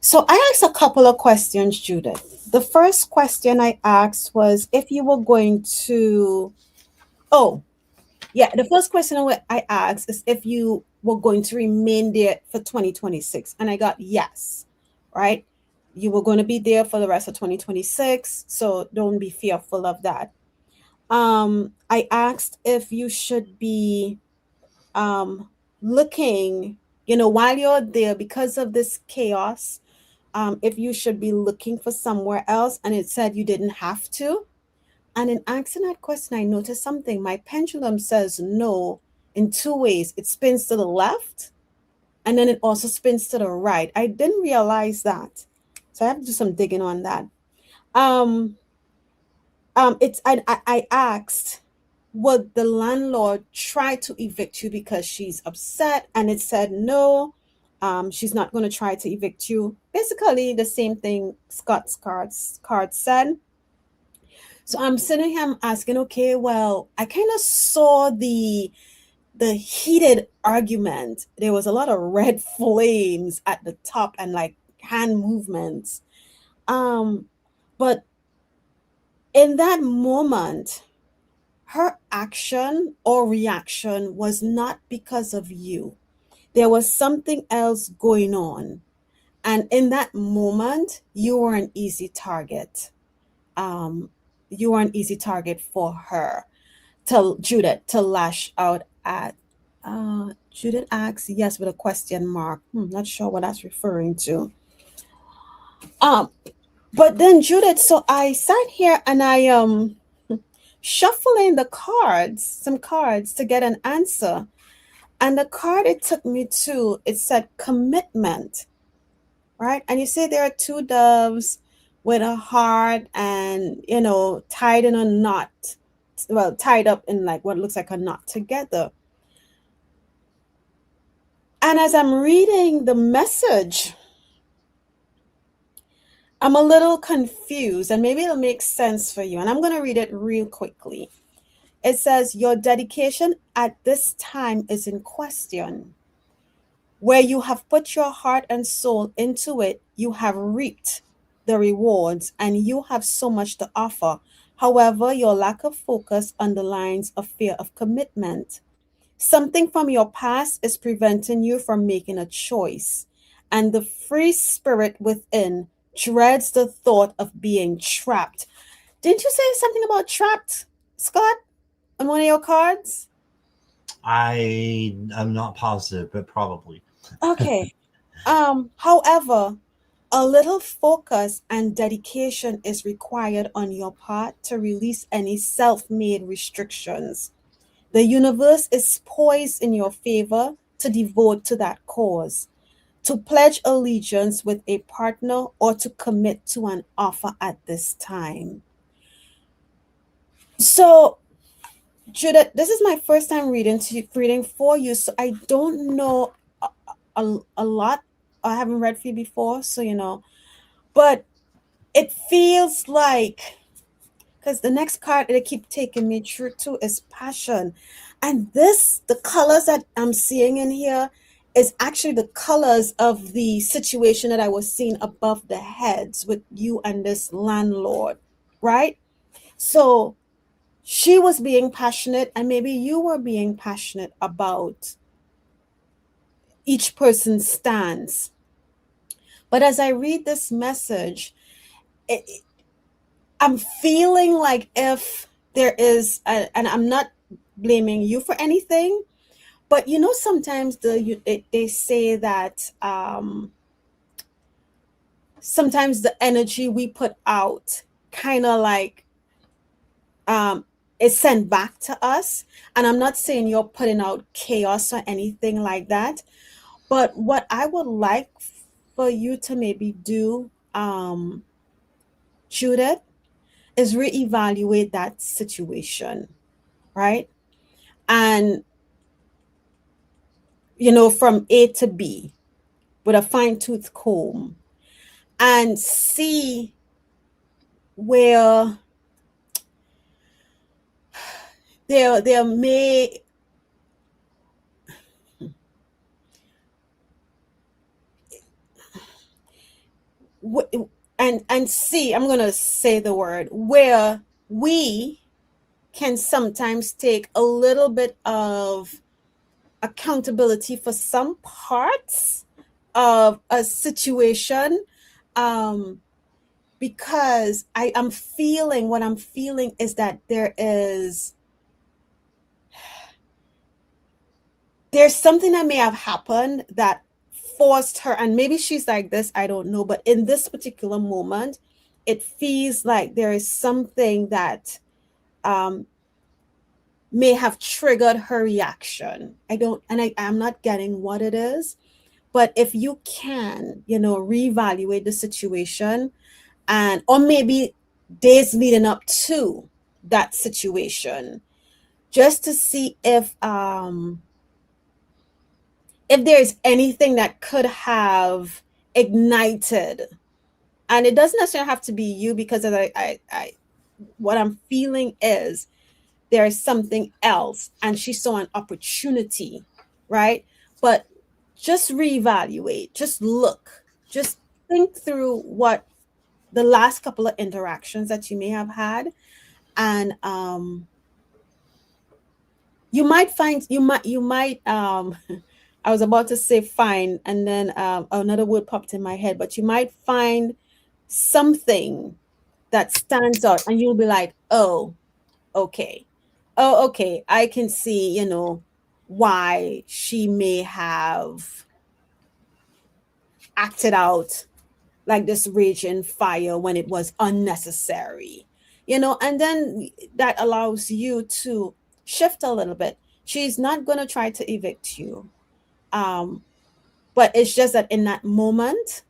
So I asked a couple of questions, Judith. The first question I asked was if you were going to, the first question I asked is if you were going to remain there for 2026. And I got yes, right? You were going to be there for the rest of 2026. So don't be fearful of that. I asked if you should be looking, while you're there because of this chaos, if you should be looking for somewhere else, and it said you didn't have to. And in asking that question, I noticed something. My pendulum says no in two ways. It spins to the left, and then it also spins to the right. I didn't realize that, so I have to do some digging on that. I asked, would the landlord try to evict you because she's upset? And it said no. She's not going to try to evict you. Basically, the same thing Scott's card said. So I'm sitting here, I'm asking, okay, well, I kind of saw the heated argument. There was a lot of red flames at the top and like hand movements. Um, but in that moment, her action or reaction was not because of you. There was something else going on. And in that moment, you were an easy target. Um, you were an easy target for her, to Judith, to lash out at. Judith asks, yes, with a question mark. Not sure what that's referring to. Um, but then Judith, so I sat here and I shuffling the cards, some cards to get an answer. And the card it took me to, it said commitment, right? And you say there are two doves with a heart and, tied in a knot, well, tied up in like what looks like a knot together. And as I'm reading the message, I'm a little confused, and maybe it'll make sense for you. And I'm going to read it real quickly. It says, your dedication at this time is in question. Where you have put your heart and soul into it, you have reaped the rewards, and you have so much to offer. However, your lack of focus underlines a fear of commitment. Something from your past is preventing you from making a choice, and the free spirit within dreads the thought of being trapped. Didn't you say something about trapped, Scott, on one of your cards? I am not positive, but probably. Okay. However, a little focus and dedication is required on your part to release any self-made restrictions. The universe is poised in your favor to devote to that cause, to pledge allegiance with a partner, or to commit to an offer at this time. So, Judith, this is my first time reading for you, so I don't know a lot. I haven't read for you before, so but it feels like, because the next card they keep taking me through to is passion, and the colors that I'm seeing in here is actually the colors of the situation that I was seeing above the heads with you and this landlord, right? So she was being passionate, and maybe you were being passionate about each person's stance. But as I read this message, I'm feeling like if there is, and I'm not blaming you for anything, but sometimes they say that sometimes the energy we put out kind of like is sent back to us. And I'm not saying you're putting out chaos or anything like that, but what I would like for you to maybe do, Judith, is reevaluate that situation, right? And from A to B with a fine-tooth comb, and see where there may and see, I'm going to say the word, where we can sometimes take a little bit of accountability for some parts of a situation, because what I'm feeling is that there's something that may have happened that forced her, and maybe she's like this, I don't know, but in this particular moment, it feels like there is something that may have triggered her reaction. I'm not getting what it is, but if you can, reevaluate the situation, or maybe days leading up to that situation, just to see if if there's anything that could have ignited, and it doesn't necessarily have to be you, because what I'm feeling is there is something else and she saw an opportunity, right? But just reevaluate, just look, just think through what the last couple of interactions that you may have had. And you might find, I was about to say fine, and then another word popped in my head, but you might find something that stands out and you'll be like, oh, okay. Oh, okay. I can see, why she may have acted out like this raging fire when it was unnecessary, and then that allows you to shift a little bit. She's not going to try to evict you. But it's just that in that moment,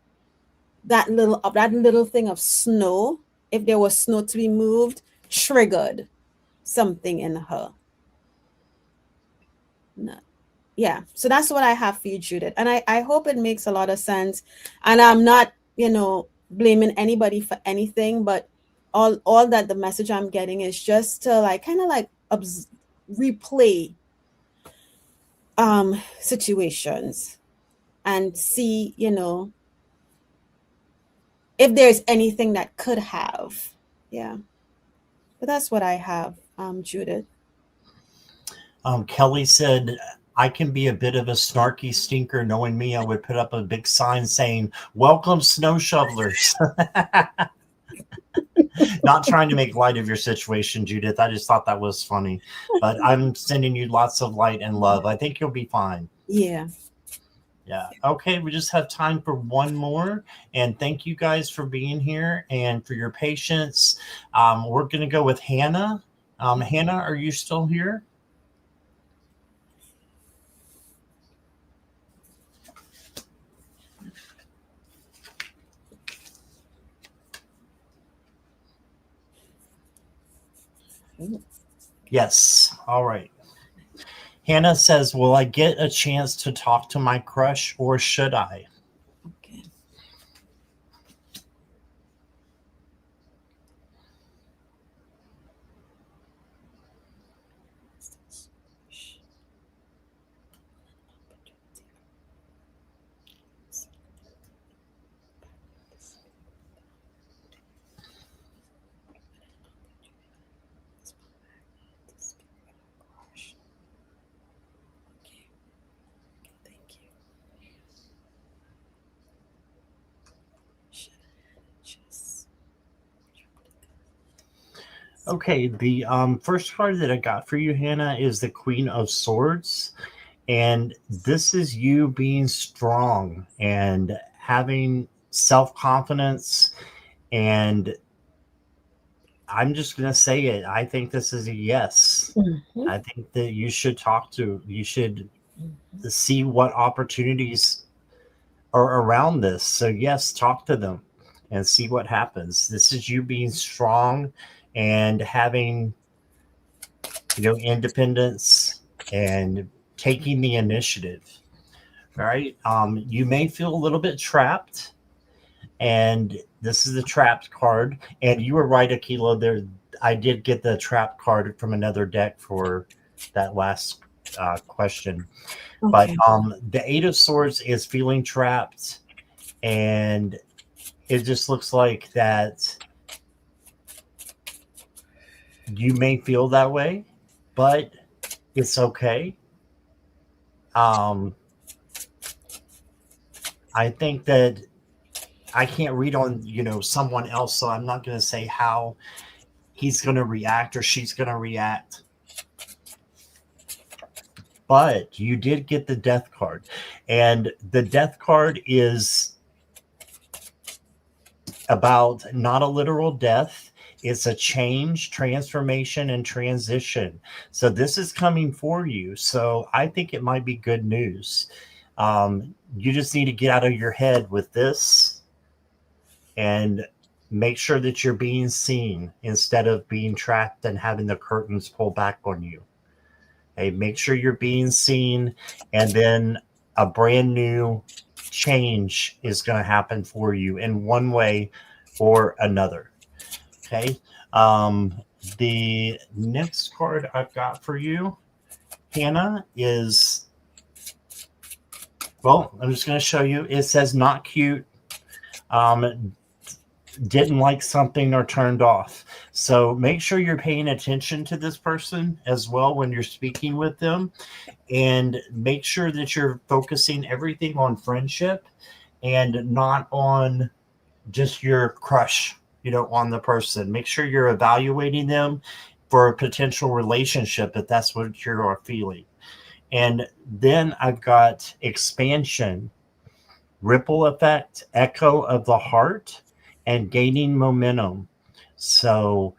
that little thing of snow, if there was snow to be moved, triggered something in her. No. Yeah, so that's what I have for you, Judith, and I hope it makes a lot of sense. And I'm not, blaming anybody for anything, but all that the message I'm getting is just to like kind of like replay situations and see, if there's anything that could have. Yeah, but that's what I have, Judith. Kelly said, I can be a bit of a snarky stinker. Knowing me, I would put up a big sign saying, welcome snow shovelers. Not trying to make light of your situation, Judith. I just thought that was funny. But I'm sending you lots of light and love. I think you'll be fine. Yeah. Yeah. Okay. We just have time for one more. And thank you guys for being here and for your patience. We're going to go with Hannah. Hannah, are you still here? Yes. All right. Hannah says, will I get a chance to talk to my crush, or should I? Okay. Okay, the first card that I got for you, Hannah, is the Queen of Swords. And this is you being strong and having self-confidence. And I'm just going to say it. I think this is a yes. Mm-hmm. I think that you should you should see what opportunities are around this. So yes, talk to them and see what happens. This is you being strong and having, independence and taking the initiative. All right. You may feel a little bit trapped, and this is the trapped card. And you were right, Aquila. There, I did get the trapped card from another deck for that last question. Okay. But the Eight of Swords is feeling trapped, and it just looks like that you may feel that way, but it's okay. I think that I can't read on, someone else, so I'm not going to say how he's going to react or she's going to react. But you did get the Death card, and the Death card is about not a literal death. It's a change, transformation, and transition. So this is coming for you. So I think it might be good news. You just need to get out of your head with this and make sure that you're being seen instead of being trapped and having the curtains pulled back on you. Hey, make sure you're being seen, and then a brand new change is going to happen for you in one way or another. Okay. Um, the next card I've got for you, Hannah, is, well, I'm just going to show you. It says not cute. Didn't like something or turned off. So make sure you're paying attention to this person as well when you're speaking with them, and make sure that you're focusing everything on friendship and not on just your crush, on the person. Make sure you're evaluating them for a potential relationship if that's what you are feeling. And then I've got expansion, ripple effect, echo of the heart, and gaining momentum. So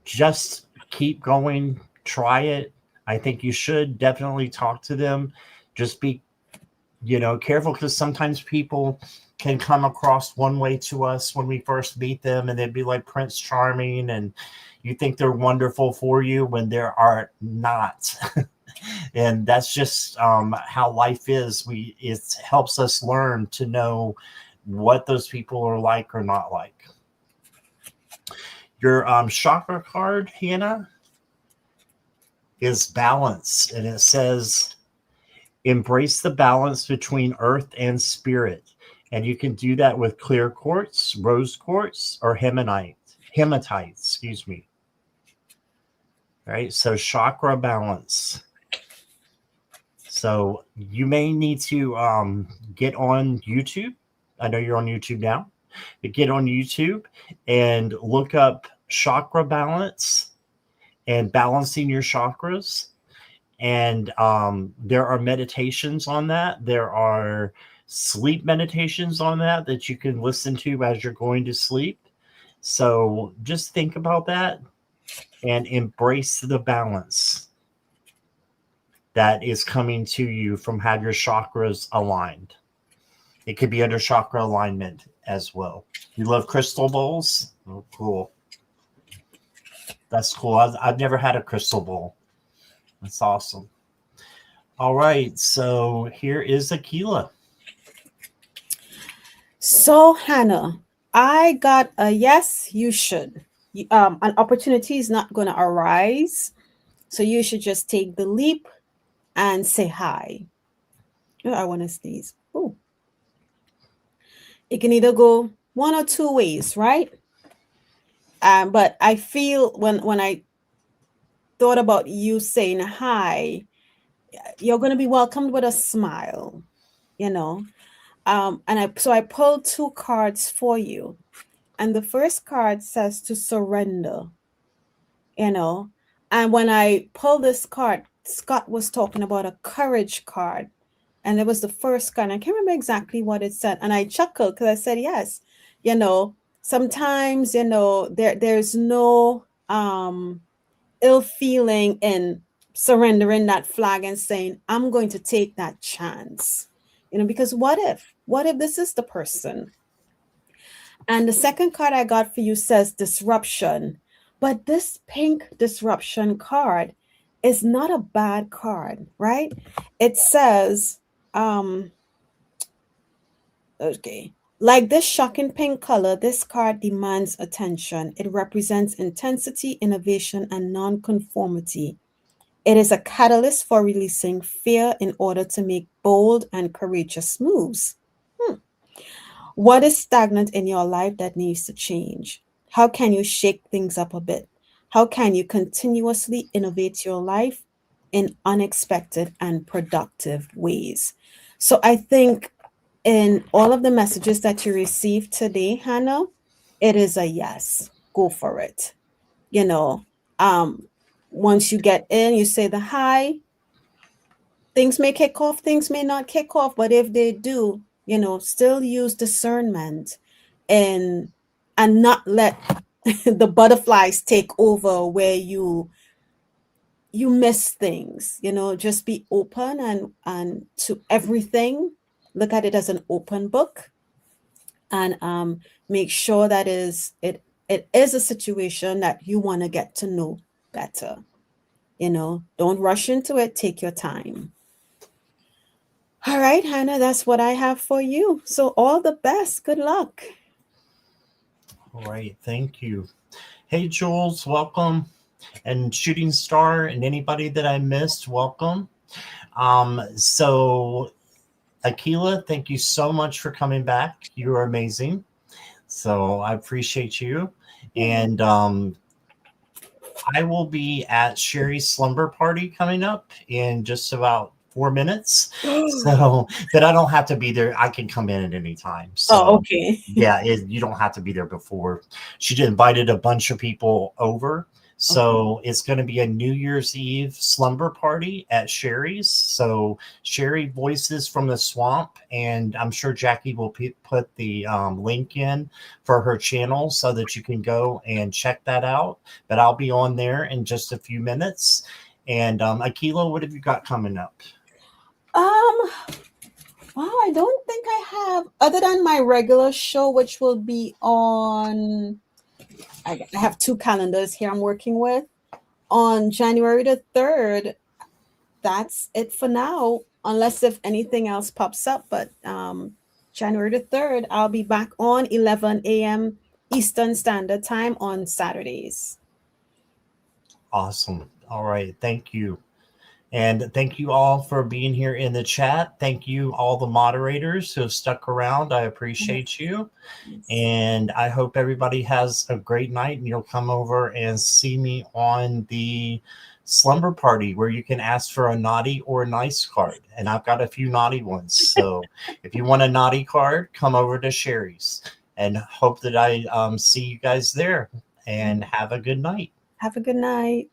just keep going, try it. I think you should definitely talk to them. Just be, careful, because sometimes people can come across one way to us when we first meet them, and they'd be like Prince Charming, and you think they're wonderful for you when they are not. And that's just how life is. It helps us learn to know what those people are like or not like. Your chakra card, Hannah, is balance, and it says embrace the balance between earth and spirit. And you can do that with clear quartz, rose quartz, or hematite, excuse me. All right, so chakra balance. So you may need to get on YouTube. I know you're on YouTube now, but get on YouTube and look up chakra balance and balancing your chakras. And there are meditations on that. There are sleep meditations on that you can listen to as you're going to sleep. So just think about that and embrace the balance that is coming to you from how your chakras aligned. It could be under chakra alignment as well. You love crystal bowls? Oh, cool. That's cool. I've never had a crystal bowl. That's awesome. All right. So here is Akila. So, Hannah, I got a yes, you should. An opportunity is not going to arise. So you should just take the leap and say hi. Oh, I want to sneeze. Ooh. It can either go one or two ways, right? But I feel when I thought about you saying hi, you're going to be welcomed with a smile, and I pulled two cards for you, and the first card says to surrender, and when I pulled this card, Scott was talking about a courage card, and it was the first card. I can't remember exactly what it said, and I chuckled because I said yes. Sometimes there's no ill feeling in surrendering that flag and saying, I'm going to take that chance, because what if this is the person? And the second card I got for you says disruption, but this pink disruption card is not a bad card, right? It says, okay, like this shocking pink color, this card demands attention. It represents intensity, innovation, and nonconformity. It is a catalyst for releasing fear in order to make bold and courageous moves. What is stagnant in your life that needs to change? How can you shake things up a bit? How can you continuously innovate your life in unexpected and productive ways? So I think in all of the messages that you received today, Hannah, it is a yes. Go for it. Once you get in, you say the hi. Things may kick off, things may not kick off, but if they do, still use discernment and not let the butterflies take over where you miss things. Just be open and to everything. Look at it as an open book, and make sure that it is a situation that you want to get to know better. Don't rush into it. Take your time. All right, Hannah, that's what I have for you. So all the best. Good luck. All right, thank you. Hey, Jules, welcome. And Shooting Star and anybody that I missed, welcome. So Akila, thank you so much for coming back. You are amazing. So I appreciate you. And I will be at Sherry's slumber party coming up in just about 4 minutes. So that I don't have to be there. I can come in at any time. Oh, So okay. yeah, you don't have to be there before. She invited a bunch of people over. So it's going to be a New Year's Eve slumber party at Sherry's. So Sherry Voices from the Swamp, and I'm sure Jackie will put the link in for her channel so that you can go and check that out. But I'll be on there in just a few minutes. And Akila, what have you got coming up? Wow, I don't think I have, other than my regular show, which will be on. I have two calendars here I'm working with. On January the 3rd, that's it for now, unless if anything else pops up. But January the 3rd, I'll be back on 11 a.m. Eastern Standard Time on Saturdays. Awesome. All right. Thank you. And thank you all for being here in the chat. Thank you, all the moderators who have stuck around. I appreciate you. And I hope everybody has a great night and you'll come over and see me on the slumber party where you can ask for a naughty or nice card. And I've got a few naughty ones. So if you want a naughty card, come over to Sherry's, and hope that I see you guys there, and have a good night. Have a good night.